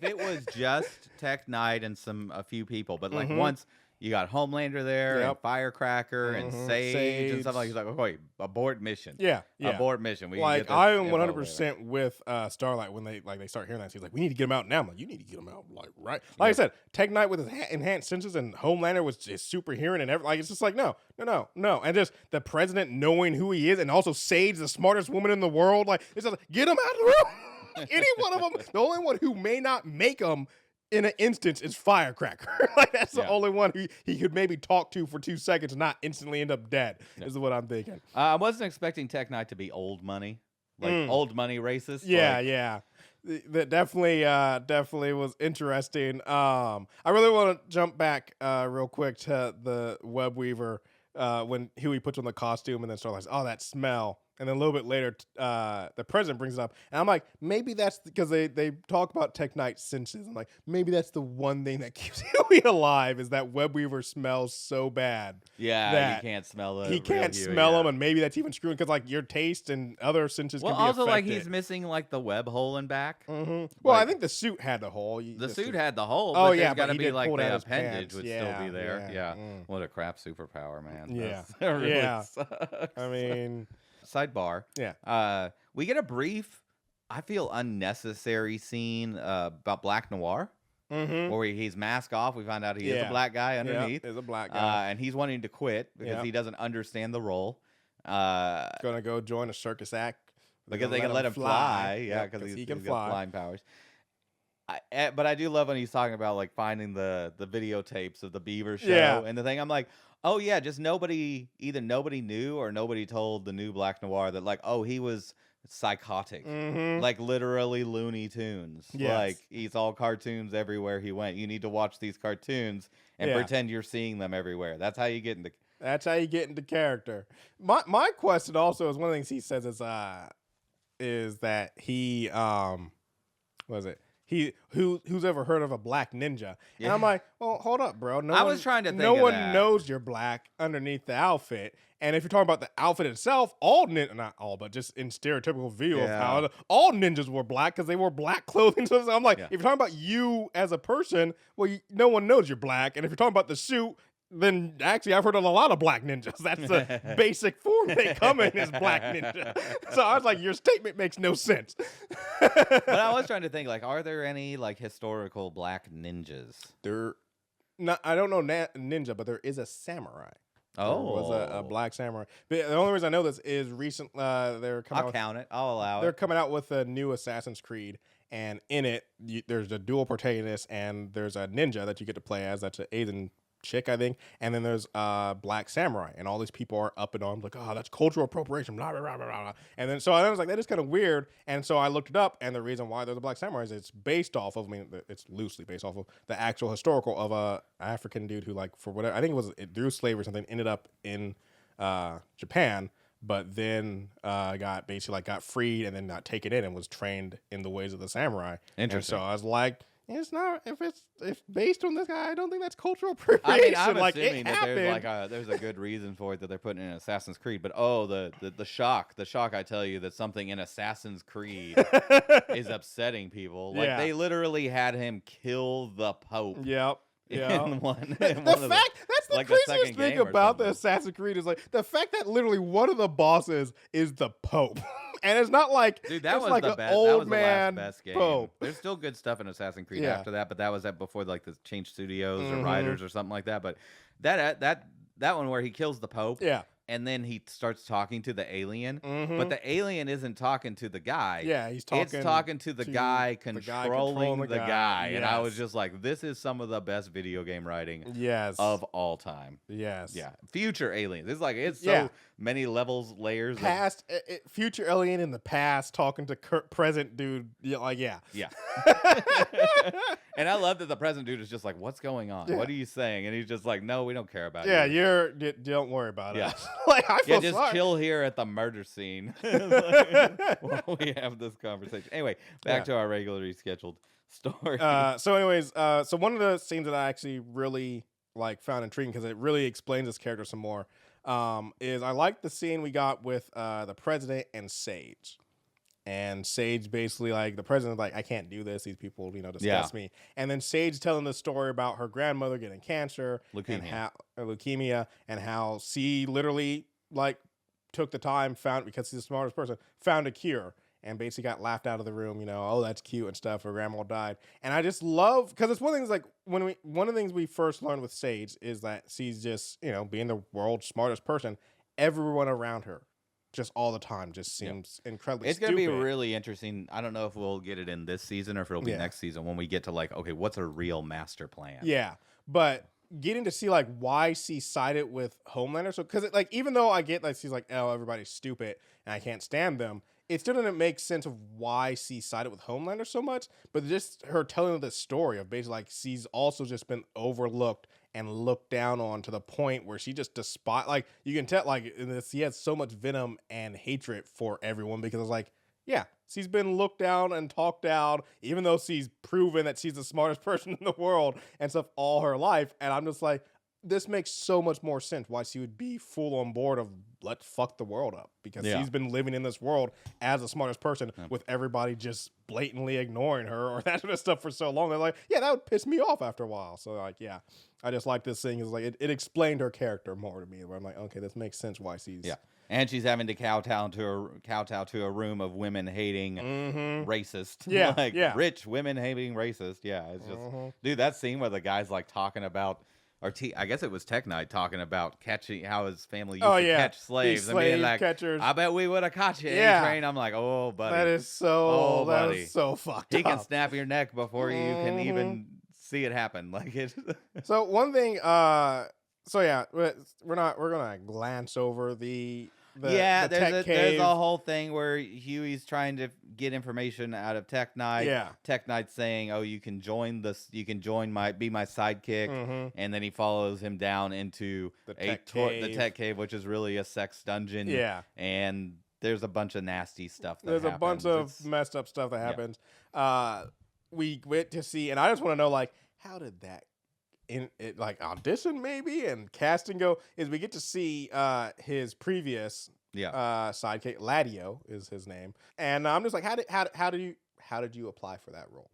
it was just Tech Knight and a few people, but like once you got Homelander there and Firecracker and Sage and stuff like that, he's like, okay, abort mission. Yeah. Abort mission. We like I am 100% with Starlight when they start hearing that. He's like, we need to get him out now. I'm like, you need to get him out like right. Like I said, Tech Knight with his enhanced senses and Homelander was just super hearing and everything. Like it's just like no. And just the president knowing who he is and also Sage, the smartest woman in the world. Like it's just like, get him out of the room. Any one of them. The only one who may not make them in an instance is Firecracker. Like that's the only one he could maybe talk to for 2 seconds and not instantly end up dead. Is what I'm thinking. I wasn't expecting Tech Knight to be old money, like old money racist. Yeah, like, yeah. That definitely was interesting. I really want to jump back real quick to the Web Weaver when Huey puts on the costume and then starts like, oh, that smell. And then a little bit later, the president brings it up. And I'm like, maybe that's because they talk about Tech Knight's senses. I'm like, maybe that's the one thing that keeps Huey alive is that Web Weaver smells so bad. Yeah, you can't smell it. He can't smell them, and maybe that's even screwing because like your taste and other senses can be affected. Well, also like he's missing like the web hole in back. Mm-hmm. Well, I think the suit had the hole. The suit had the hole. Oh but yeah, got to be like the appendage would still be there. Yeah. What a crap superpower, man. Yeah, that really sucks. I mean. Sidebar. Yeah. We get a brief, I feel unnecessary scene about Black Noir. Where he's mask off. We find out he is a black guy underneath. Is a black guy. And he's wanting to quit because he doesn't understand the role. Gonna go join a circus act. Because they can let him fly. Yeah, because he can he's fly. got flying powers. But I do love when he's talking about like finding the videotapes of the Beaver show and the thing. I'm like, oh yeah, just either nobody knew or nobody told the new Black Noir that like, oh, he was psychotic, like literally Looney Tunes. Like he's all cartoons everywhere he went. You need to watch these cartoons and pretend you're seeing them everywhere. That's how you get into. That's how you get into character. My question also is one of the things he says is that he what is it? Who's ever heard of a black ninja? And I'm like, well, hold up, bro. I was trying to think no of one that. knows you're black underneath the outfit. And if you're talking about the outfit itself, not all, but just in stereotypical view of how all ninjas were black because they wore black clothing. So I'm like, if you're talking about you as a person, well, no one knows you're black. And if you're talking about the suit, then actually I've heard of a lot of black ninjas. That's the basic form they come in is black ninja. So I was like, your statement makes no sense. But I was trying to think, like, are there any like historical black ninjas? I don't know ninja, but there is a samurai. Oh, there was a black samurai. But the only reason I know this is recent. They're coming. I'll count it. I'll allow it. They're coming out with a new Assassin's Creed, and in it, there's a dual protagonist, and there's a ninja that you get to play as. That's an Asian chick, I think, and then there's black samurai, and all these people are up and on like, oh, that's cultural appropriation, blah blah blah blah blah. And then so I was like, that is kind of weird, and so I looked it up, and the reason why there's a black samurai is it's based off of, it's loosely based off of the actual historical of a African dude who, like, for whatever, I think it was through slavery or something, ended up in Japan, but then got freed and then got taken in and was trained in the ways of the samurai. Interesting. And so I was like, it's not if based on this guy, I don't think that's cultural appropriation. I mean, I'm like, assuming that there's a good reason for it that they're putting in Assassin's Creed. But the shock I tell you that something in Assassin's Creed is upsetting people. Like they literally had him kill the Pope. Yep. Yeah. That's the craziest thing about the Assassin's Creed is like the fact that literally one of the bosses is the Pope. And it's not like, dude, that was like the an best. old That was man the last best game. Pope. There's still good stuff in Assassin's Creed after that, but that was before like the change studios or writers or something like that. But that one where he kills the Pope, and then he starts talking to the alien, but the alien isn't talking to the guy. Yeah, he's talking. It's talking to the guy controlling the guy. Yes. And I was just like, this is some of the best video game writing of all time. Yes. Yeah. Future aliens. It's so many levels, layers. Past, future alien in the past talking to present dude. Yeah. And I love that the present dude is just like, what's going on? What are you saying? And he's just like, no, we don't care about you. Yeah, don't worry about it. Like, I feel just sorry. chill here at the murder scene while we have this conversation. Anyway, back to our regularly scheduled story. So one of the scenes that I actually really found intriguing because it really explains this character some more is I like the scene we got with the president and Sage. And Sage basically, the president's like, I can't do this. These people, disgust me. And then Sage telling the story about her grandmother getting cancer, leukemia, and how she literally took the time, because she's the smartest person, found a cure, and basically got laughed out of the room. Oh, that's cute and stuff. Her grandma died, and I just love because it's one of the things one of the things we first learned with Sage is that she's just being the world's smartest person. Everyone around her just all the time just seems incredibly It's stupid. going to be really interesting. I don't know if we'll get it in this season or if it'll be next season when we get to like, okay, what's a real master plan? Yeah, but getting to see like why she sided with Homelander. So because like even though I get like she's like, oh, everybody's stupid and I can't stand them, it still doesn't make sense of why she sided with Homelander so much. But just her telling this story of basically like she's also just been overlooked and looked down on to the point where she just despise, like you can tell like in this, she has so much venom and hatred for everyone because it's like, yeah, she's been looked down and talked down, even though she's proven that she's the smartest person in the world and stuff all her life. And I'm just like, this makes so much more sense why she would be full on board of let's fuck the world up because she's been living in this world as the smartest person with everybody just blatantly ignoring her or that sort of stuff for so long. They're like, yeah, that would piss me off after a while. So like, yeah, I just like this thing is like it explained her character more to me where I'm like, okay, this makes sense why she's and she's having to kowtow to a room of women hating racist, like rich women hating racist. Yeah, it's just dude, that scene where the guy's like talking about. I guess it was Tech Knight talking about catching how his family used to catch slaves. I mean, like, catchers. I bet we would have caught you, A-Train. I'm like, oh, buddy. That is so, fucked up. He can snap your neck before you can even see it happen. Like it. So one thing, we're gonna glance over the there's a whole thing where Huey's trying to get information out of Tech Knight. Yeah. Tech Knight's saying, "Oh, you can be my sidekick," and then he follows him down into the Tech Cave, which is really a sex dungeon. Yeah, and there's a bunch of nasty stuff. There's a bunch of messed up stuff that happens. We get to see, and I just want to know, like, how did that? In it, like audition maybe and casting go is we get to see his previous sidekick Ladio is his name, and I'm just like how did you apply for that role?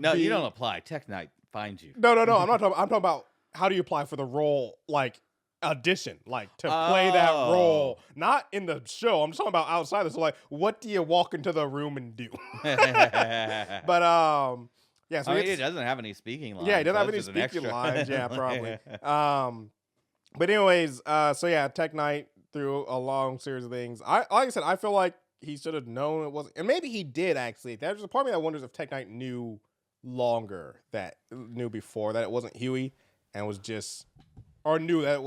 You don't apply. Tech Knight finds you. No. I'm talking about how do you apply for the role, like audition, like to play that role, not in the show. I'm just talking about outside this. So like, what do you walk into the room and do? But yeah, so he doesn't have any speaking lines. Yeah, he doesn't have any speaking lines. Yeah, probably. But anyways, Tech Knight through a long series of things. Like I said, I feel like he should have known it wasn't, and maybe he did actually. There's a part of me that wonders if Tech Knight knew before that it wasn't Huey, and was just, or knew that it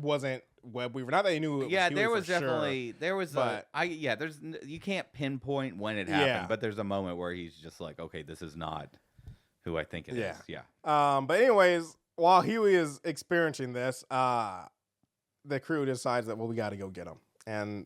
wasn't Web Weaver. Not that he knew it was Huey there was for definitely sure, there was there's you can't pinpoint when it happened, but there's a moment where he's just like, okay, this is not who I think it is. Yeah. But anyways, while Huey is experiencing this, the crew decides that, well, we got to go get him. And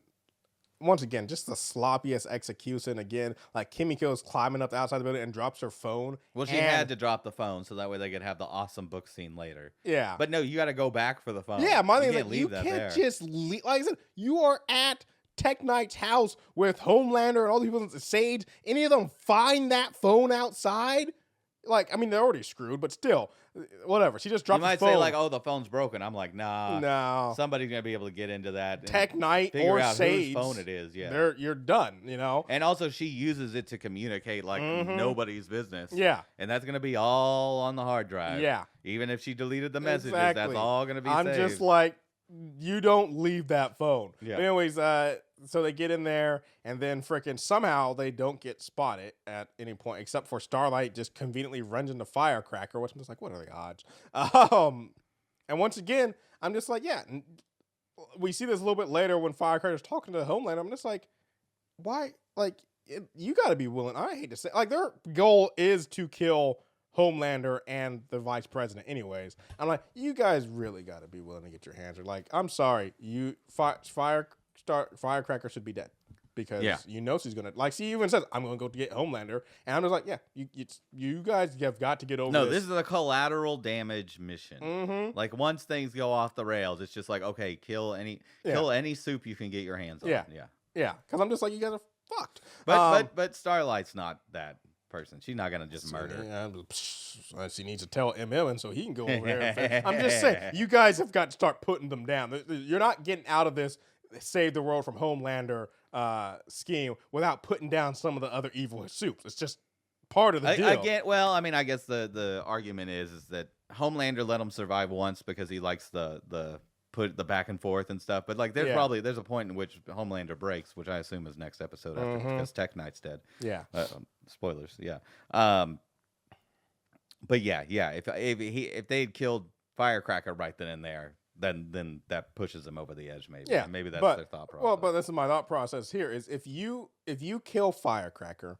once again, just the sloppiest execution again. Like Kimiko's climbing up the outside of the building and drops her phone. Well, she had to drop the phone so that way they could have the awesome book scene later. Yeah. But no, you got to go back for the phone. Yeah, my thing is, you can't just leave. Like I said, you are at Tech Knight's house with Homelander and all these people, Sage. Any of them find that phone outside? Like, I mean, they're already screwed, but still, whatever. She just dropped the phone. You might say, like, oh, the phone's broken. I'm like, nah. No. Somebody's going to be able to get into that. Tech Knight figure or out Sage. whose phone it is, You're done, you know? And also, she uses it to communicate like nobody's business. Yeah. And that's going to be all on the hard drive. Yeah. Even if she deleted the messages, that's all going to be saved. I'm just like, you don't leave that phone. Yeah. But anyways, so they get in there, and then frickin' somehow they don't get spotted at any point, except for Starlight just conveniently runs into Firecracker, which I'm just like, what are the odds? And once again, I'm just like, yeah. We see this a little bit later when Firecracker's talking to Homelander. I'm just like, why? Like, you got to be willing. I hate to say, like, their goal is to kill Homelander and the vice president anyways. I'm like, you guys really got to be willing to get your hands. Like, I'm sorry, Firecracker should be dead because you know she's gonna, like, she even says, I'm gonna go to get Homelander, and I'm just like, yeah, you guys have got to get over this is a collateral damage mission. Like, once things go off the rails, it's just like, okay, kill any soup you can get your hands on. Yeah, because I'm just like, you guys are fucked. But Starlight's not that person. She's not gonna just murder. She needs to tell MM, and so he can go over there. I'm just saying, you guys have got to start putting them down. You're not getting out of this save the world from Homelander scheme without putting down some of the other evil soups. It's just part of the deal. I guess the argument is that Homelander let him survive once because he likes the put the back and forth and stuff. But like, there's a point in which Homelander breaks, which I assume is next episode after because Tech Knight's dead. Yeah. Spoilers. Yeah. But yeah. If they'd killed Firecracker right then and there, then that pushes them over the edge. Maybe. Yeah. Maybe that's their thought process. Well, but this is my thought process here: is if you kill Firecracker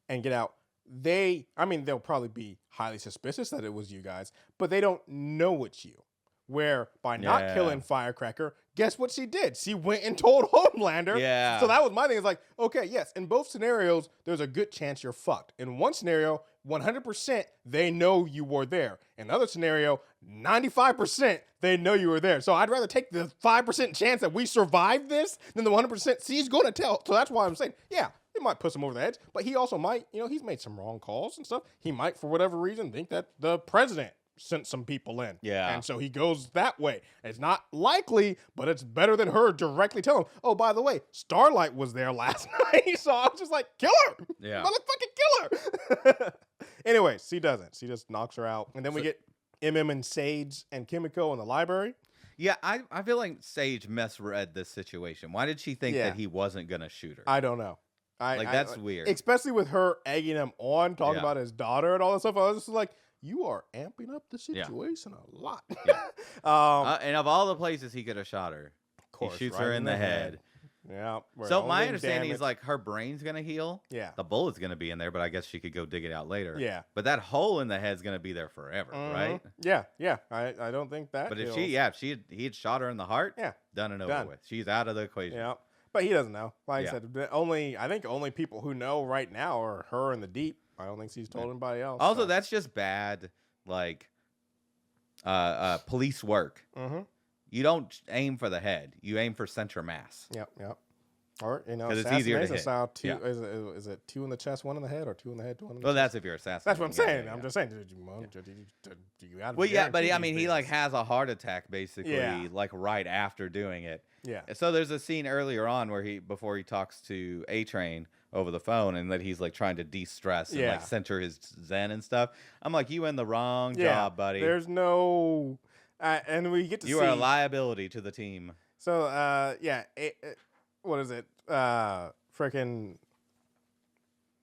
and get out, they'll probably be highly suspicious that it was you guys, but they don't know it's you. Where by not killing Firecracker, guess what she did? She went and told Homelander. Yeah. So that was my thing. It's like, okay, yes, in both scenarios, there's a good chance you're fucked. In one scenario, 100% they know you were there. In another scenario, 95% they know you were there. So I'd rather take the 5% chance that we survive this than the 100% she's going to tell. So that's why I'm saying, yeah, it might push him over the edge, but he also might, he's made some wrong calls and stuff. He might, for whatever reason, think that the president sent some people in. Yeah. And so he goes that way. It's not likely, but it's better than her directly telling him, oh, by the way, Starlight was there last night. So I was just like, kill her. Yeah. Motherfucking kill her. Anyways, she doesn't. She just knocks her out. And then we get MM and Sage and Kimiko in the library. Yeah, I feel like Sage misread this situation. Why did she think that he wasn't going to shoot her? I don't know. That's weird. Especially with her egging him on, talking about his daughter and all that stuff. I was just like, you are amping up the situation a lot. Yeah. And of all the places he could have shot her, of course, he shoots her in the head. Yeah. So my understanding is like her brain's going to heal. Yeah. The bullet's going to be in there, but I guess she could go dig it out later. Yeah. But that hole in the head's going to be there forever, right? Yeah. Yeah. I don't think that. But if he had shot her in the heart, done and over with. She's out of the equation. Yeah. But he doesn't know. Like I said, I think only people who know right now are her and the Deep. I don't think she's told anybody else. Also, that's just bad, like, police work. Mm-hmm. You don't aim for the head. You aim for center mass. Yep. Or, because it's easier to hit. Style, is it 2 in the chest, 1 in the head, or 2 in the head, 1 in the chest? Well, that's if you're assassinating. That's what I'm saying. I'm just saying. But he like has a heart attack basically, like right after doing it. Yeah. So there's a scene earlier on where before he talks to A-Train over the phone, and that he's like trying to de-stress and like center his zen and stuff. I'm like, you in the wrong job, buddy. There's no, and we get to see you are a liability to the team. So what is it? Freaking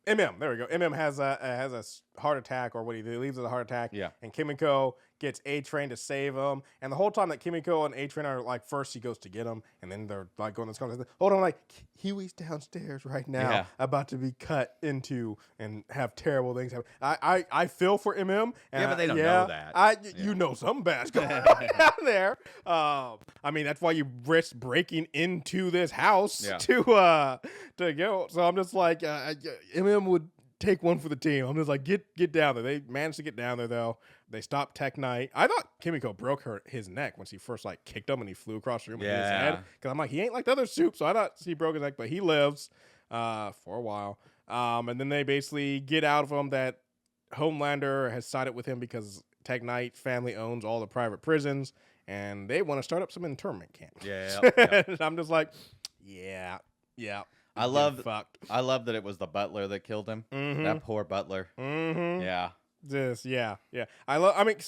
MM. There we go. MM has a heart attack, or what he leaves with a heart attack. Yeah. And Kimiko gets A-Train to save him. And the whole time that Kimiko and A-Train are like, first she goes to get him, and then they're like going this conversation. Hold on, like Huey's downstairs right now, about to be cut into and have terrible things happen. I feel for MM. But they don't know that. You know something bad's going on down there. I mean, that's why you risk breaking into this house to go. So I'm just like, MM would take one for the team. I'm just like, get down there. They managed to get down there though. They stopped Tech Knight. I thought Kimiko broke his neck when she first like kicked him and he flew across the room and hit his head. Because I'm like, he ain't like the other soup. So I thought she broke his neck, but he lives for a while. And then they basically get out of him that Homelander has sided with him because Tech Knight family owns all the private prisons and they want to start up some internment camps. And I'm just like, yeah. I love that it was the butler that killed him. Mm-hmm. That poor butler. Mm-hmm. Yeah. So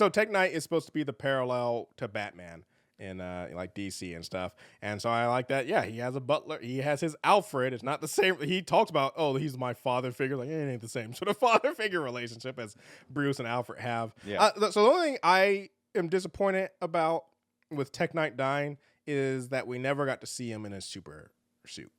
Tech Knight is supposed to be the parallel to Batman in like DC and stuff. And so I like that. Yeah, he has a butler. He has his Alfred. It's not the same. He talks about, oh, he's my father figure. Like, it ain't the same sort of father figure relationship as Bruce and Alfred have. Yeah. So the only thing I am disappointed about with Tech Knight dying is that we never got to see him in his super suit.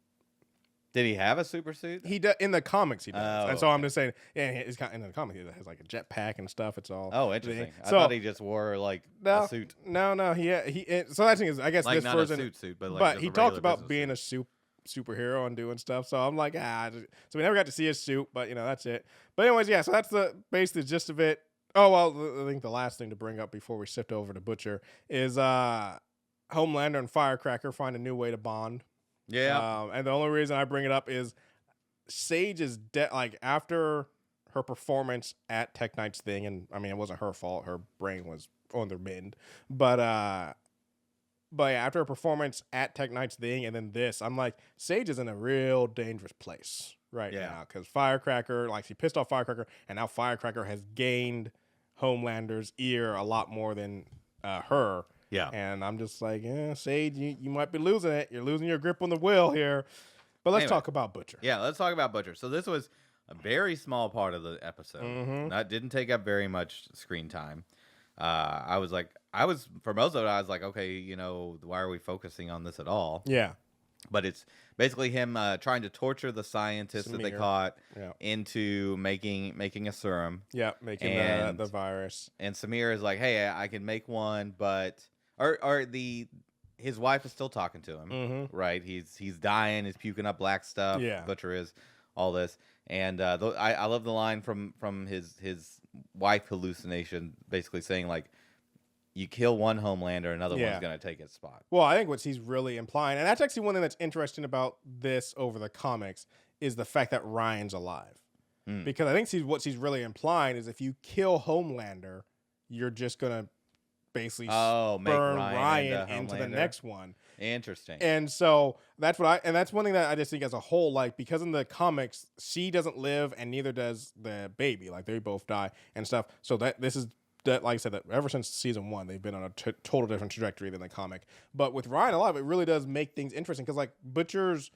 Did he have a super suit? He does in the comics. He does, and so okay. I'm just saying. Yeah, he's got in the comics. He has like a jetpack and stuff. It's all. Oh, interesting. I thought he just wore like a suit. No. So that thing is, I guess like this not version. A suit, but he talked about being a superhero and doing stuff. So I'm like, so we never got to see his suit, but that's it. But anyways, yeah. So that's basically the gist of it. Oh well, I think the last thing to bring up before we shift over to Butcher is Homelander and Firecracker find a new way to bond. Yeah. And the only reason I bring it up is Sage is like after her performance at Tech Knight's thing, and I mean it wasn't her fault. Her brain was on the mend. But after her performance at Tech Knight's thing and then this, I'm like, Sage is in a real dangerous place right now. Because Firecracker, like she pissed off Firecracker, and now Firecracker has gained Homelander's ear a lot more than her. Yeah. And I'm just like, Sage, you might be losing it. You're losing your grip on the wheel here. But let's talk about Butcher. Yeah, let's talk about Butcher. So this was a very small part of the episode. That didn't take up very much screen time. For most of it, I was like, okay, why are we focusing on this at all? Yeah. But it's basically him trying to torture the scientists that they caught into making a serum. Yeah, making the virus. And Samir is like, hey, I can make one, but his wife is still talking to him, right? He's dying, he's puking up black stuff. Yeah. Butcher is all this, and I love the line from his wife hallucination, basically saying like, you kill one Homelander, another one's going to take its spot. Well, I think what he's really implying, and that's actually one thing that's interesting about this over the comics, is the fact that Ryan's alive. Because I think what she's really implying is if you kill Homelander, you're just going to basically burn Ryan into the next one. Interesting. And so that's that's one thing that I just think as a whole, like, because in the comics, she doesn't live and neither does the baby. Like, they both die and stuff. So like I said, that ever since season 1, they've been on a total different trajectory than the comic. But with Ryan alive, it really does make things interesting because, like, Butcher's,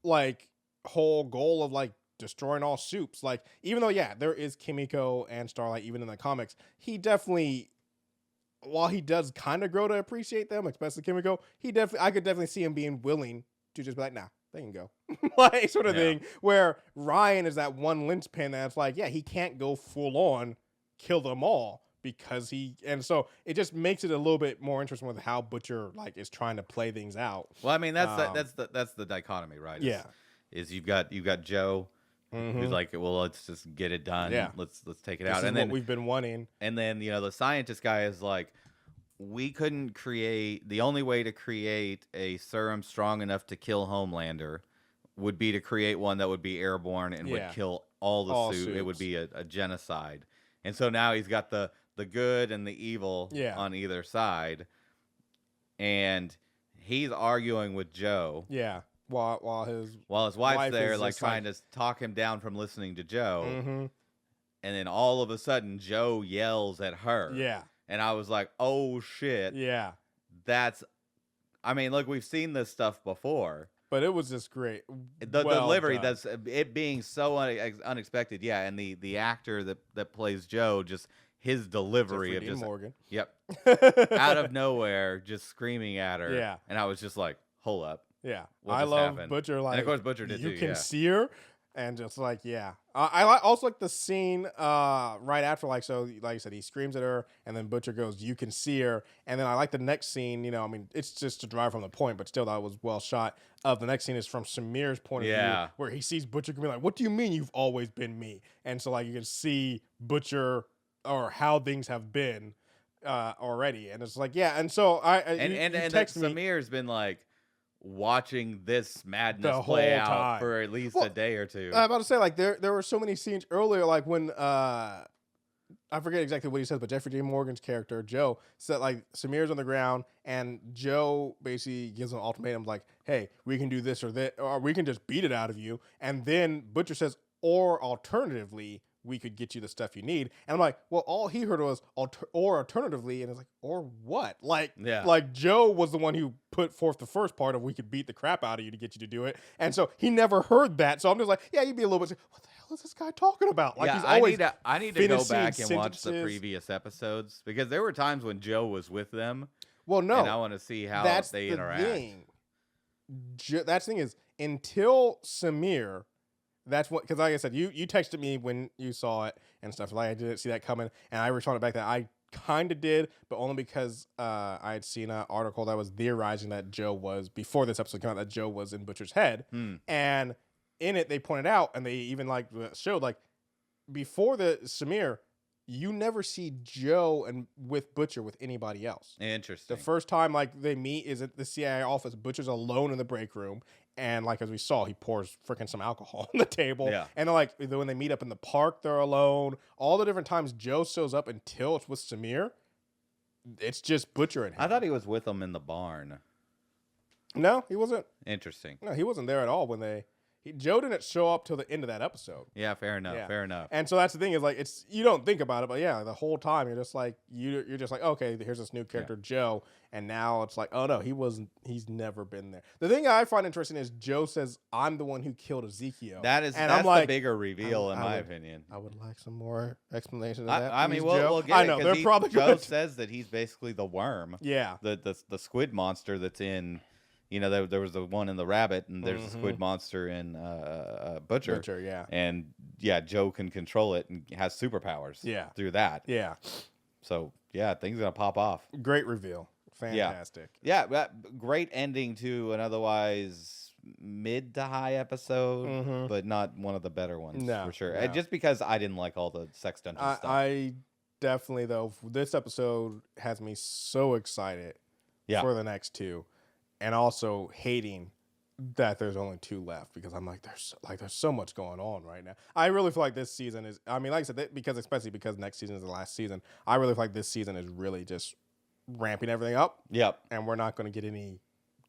like, whole goal of, like, destroying all soups, like, even though, there is Kimiko and Starlight even in the comics, he definitely, while he does kind of grow to appreciate them, especially Kimiko, I could definitely see him being willing to just be like, nah, they can go. Like, sort of thing, where Ryan is that one linchpin that's like, he can't go full on kill them all. Because and so it just makes it a little bit more interesting with how Butcher like is trying to play things out. Well, I mean that's the dichotomy, right? Is you've got Joe who's like, well, let's just get it done. Yeah. Let's take it this out. Is and what then we've been wanting. And then the scientist guy is like, we couldn't create. The only way to create a serum strong enough to kill Homelander would be to create one that would be airborne and would kill all the suit. It would be a genocide. And so now he's got the good and the evil on either side. And he's arguing with Joe. Yeah. While his wife's there, like trying to talk him down from listening to Joe. And then all of a sudden Joe yells at her. Yeah. And I was like, oh shit. Yeah. Look, we've seen this stuff before. But it was just great. The delivery, that's it being so unexpected. Yeah, and the actor that plays Joe, just his delivery of just Morgan. Yep. Out of nowhere, just screaming at her. Yeah. And I was just like, hold up. Yeah. I love Butcher, like, and of course Butcher did you too. can see her. And just like, I also like the scene right after, like, so like I said, he screams at her and then Butcher goes, you can see her. And then I like the next scene, it's just to drive from the point, but still that was well shot. The next scene is from Samir's point of view, where he sees Butcher be like, what do you mean you've always been me? And so, like, you can see Butcher or how things have been already. And it's like, and so Samir's been like watching this madness play out for at least a day or two. I'm about to say, like, there were so many scenes earlier, like when I forget exactly what he says, but Jeffrey Dean Morgan's character Joe said, like, Samir's on the ground and Joe basically gives an ultimatum, like, hey, we can do this or that, or we can just beat it out of you. And then Butcher says, or alternatively, we could get you the stuff you need. And I'm like, well, all he heard was or alternatively, and it's like, or what? Like, like Joe was the one who put forth the first part of we could beat the crap out of you to get you to do it. And so he never heard that. So I'm just like, you'd be a little bit, what the hell is this guy talking about? Like, he's always I need to go back and watch the previous episodes, because there were times when Joe was with them. Well, no. And I want to see how they interact. That's the thing is, until Samir, that's what, because like I said, you texted me when you saw it and stuff. Like, I didn't see that coming, and I responded back that I kind of did, but only because I had seen an article that was theorizing that Joe was, before this episode came out, that Joe was in Butcher's head. And in it, they pointed out, and they even like showed, like, before the Samir, you never see Joe and with Butcher with anybody else. Interesting. The first time, like, they meet is at the CIA office. Butcher's alone in the break room. And, like, as we saw, he pours freaking some alcohol on the table. Yeah. And, like, when they meet up in the park, they're alone. All the different times Joe shows up until it's with Samir, it's just Butcher and him. I thought he was with them in the barn. No, he wasn't. Interesting. No, he wasn't there at all when Joe didn't show up till the end of that episode. Yeah, fair enough. Yeah. Fair enough. And so that's the thing is like you don't think about it, but yeah, the whole time you're just like okay, here's this new character Joe, and now it's like, oh no, he's never been there. The thing I find interesting is Joe says, I'm the one who killed Ezekiel. That's the bigger reveal in my opinion. I would like some more explanation of that. I mean, we'll get I know they're probably Joe says that he's basically the worm. Yeah, the squid monster that's in. You know, there was the one in the rabbit, and there's a squid monster in Butcher. Butcher, yeah. And yeah, Joe can control it and has superpowers. Yeah. Through that. Yeah. So yeah, things are gonna pop off. Great reveal. Fantastic. Yeah, great ending to an otherwise mid to high episode, but not one of the better ones for sure. No. Just because I didn't like all the sex dungeon stuff. I definitely though this episode has me so excited for the next two. And also hating that there's only 2 left because I'm like, there's so much going on right now. I really feel like this season is, I mean, like I said, especially because next season is the last season, I really feel like this season is really just ramping everything up. Yep. And we're not going to get any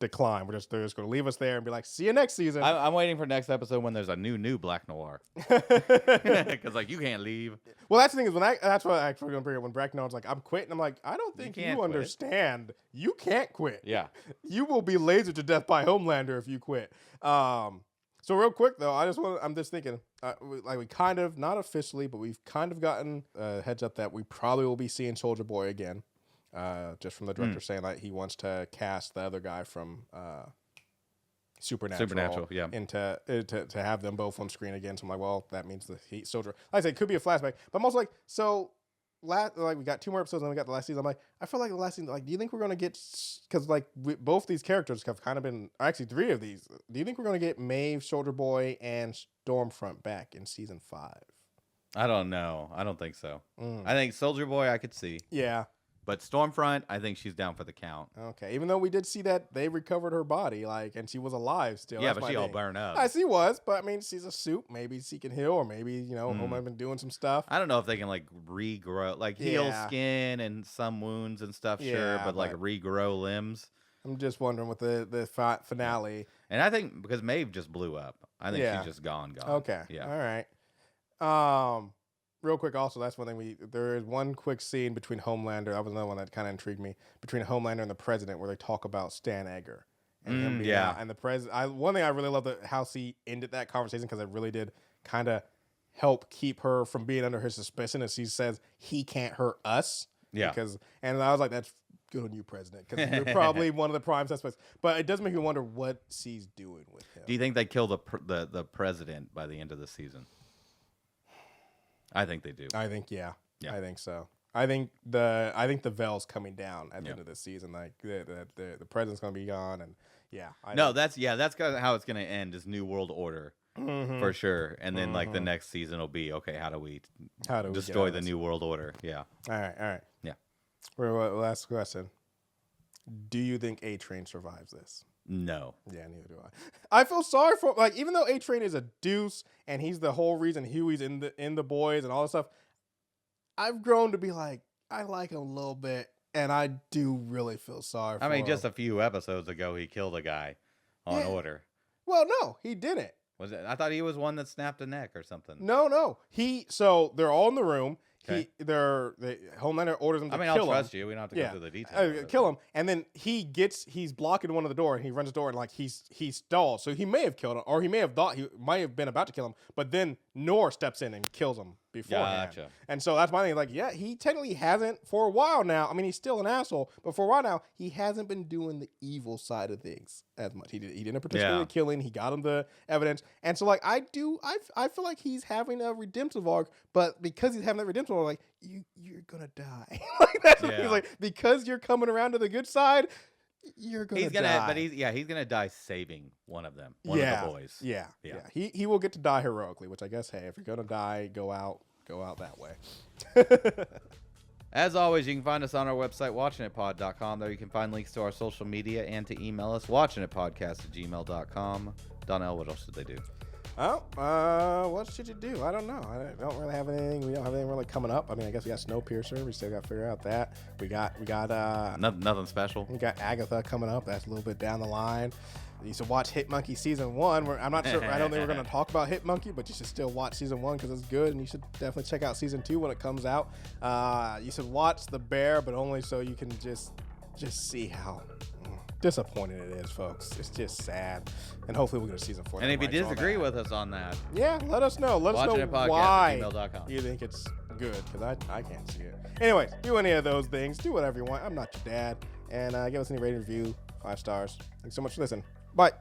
decline. They're just going to leave us there and be like, see you next season. I'm waiting for next episode when there's a new Black Noir. Because like you can't leave. Well, that's the thing is that's what I actually going to bring up when Black Noir's like, I'm quitting. I'm like, I don't think you understand. You can't quit. Yeah. You will be lasered to death by Homelander if you quit. So real quick though, I'm just thinking, we kind of, not officially, but we've kind of gotten a heads up that we probably will be seeing Soldier Boy again. Just from the director saying that he wants to cast the other guy from Supernatural into to have them both on screen again. So I'm like, well, that means the Soldier. Like I said, it could be a flashback, but I'm also like, so we got 2 more episodes and we got the last season. I'm like, I feel like the last season, like, do you think we're gonna get, because like both these characters have kind of been, actually 3 of these. Do you think we're gonna get Maeve, Soldier Boy, and Stormfront back in season 5? I don't know. I don't think so. I think Soldier Boy I could see. Yeah. But Stormfront, I think she's down for the count. Okay, even though we did see that they recovered her body, and she was alive still. Yeah, but she all burned up. She was, but I mean, she's a suit. Maybe she can heal, or maybe Homeland been doing some stuff. I don't know if they can like regrow, like heal skin and some wounds and stuff. Sure, but like regrow limbs. I'm just wondering with the finale. And I think because Maeve just blew up, I think she's just gone. Okay. Yeah. All right. Real quick, also, that's one thing there is one quick scene between Homelander. That was another one that kind of intrigued me, between Homelander and the president, where they talk about Stan Edgar and him being out. And the president. One thing I really love how he ended that conversation, because it really did kind of help keep her from being under his suspicion. As she says, he can't hurt us. Yeah. And I was like, that's good on you, president, because you're probably one of the prime suspects. But it does make me wonder what she's doing with him. Do you think they kill the president by the end of the season? I think they do. I think I think so. I think the veil's coming down at the end of this season. Like the president's gonna be gone, and that's kind of how it's gonna end. Is New World Order for sure, and then like the next season will be okay. How do we destroy the New World Order? Yeah. All right. Yeah. Last question. Do you think A-Train survives this? No. Yeah, neither do I. I feel sorry for, like, even though A-Train is a deuce and he's the whole reason Huey's in the boys and all this stuff, I've grown to be like, I like him a little bit, and I do really feel sorry for him. Just a few episodes ago, he killed a guy on order. Well, no, he didn't. Was it? I thought he was one that snapped a neck or something. No. So they're all in the room. Okay. Homelander orders him to kill him. I'll trust you. We don't have to go through the details. Kill him, and then he's blocking one of the door, and he runs the door, and like he stalls. So he may have killed him, or he may have thought he might have been about to kill him, but then Noor steps in and kills him beforehand. Gotcha. And so that's my thing. Like, yeah, he technically hasn't for a while now. I mean, he's still an asshole, but for a while now, he hasn't been doing the evil side of things as much. He didn't particularly killing. He got him the evidence, and so like I feel like he's having a redemptive arc, but because he's having that redemptive arc, like you're gonna die. Like that's what he's like, because you're coming around to the good side. You're gonna die. But he's gonna die saving one of them, one of the boys. Yeah. He will get to die heroically, which I guess, hey, if you're gonna die, go out that way. As always, you can find us on our website, watchinitpod.com. There you can find links to our social media and to email us, watchinitpodcast@gmail.com. Donnell, what else did they do? Oh, what should you do? I don't know. I don't really have anything. We don't have anything really coming up. I mean, I guess we got Snowpiercer. We still got to figure out that. We got nothing special. We got Agatha coming up. That's a little bit down the line. You should watch Hit Monkey season 1. I'm not sure. I don't think we're going to talk about Hit Monkey, but you should still watch season 1 because it's good, and you should definitely check out season 2 when it comes out. You should watch The Bear, but only so you can just see how disappointing it is, folks. It's just sad, and hopefully we'll get a season 4. And if you disagree with us on that, yeah, let us know. Let us know why you think it's good, because I can't see it. Anyways, do any of those things. Do whatever you want. I'm not your dad. And give us any rating review. 5 stars. Thanks so much for listening. Bye.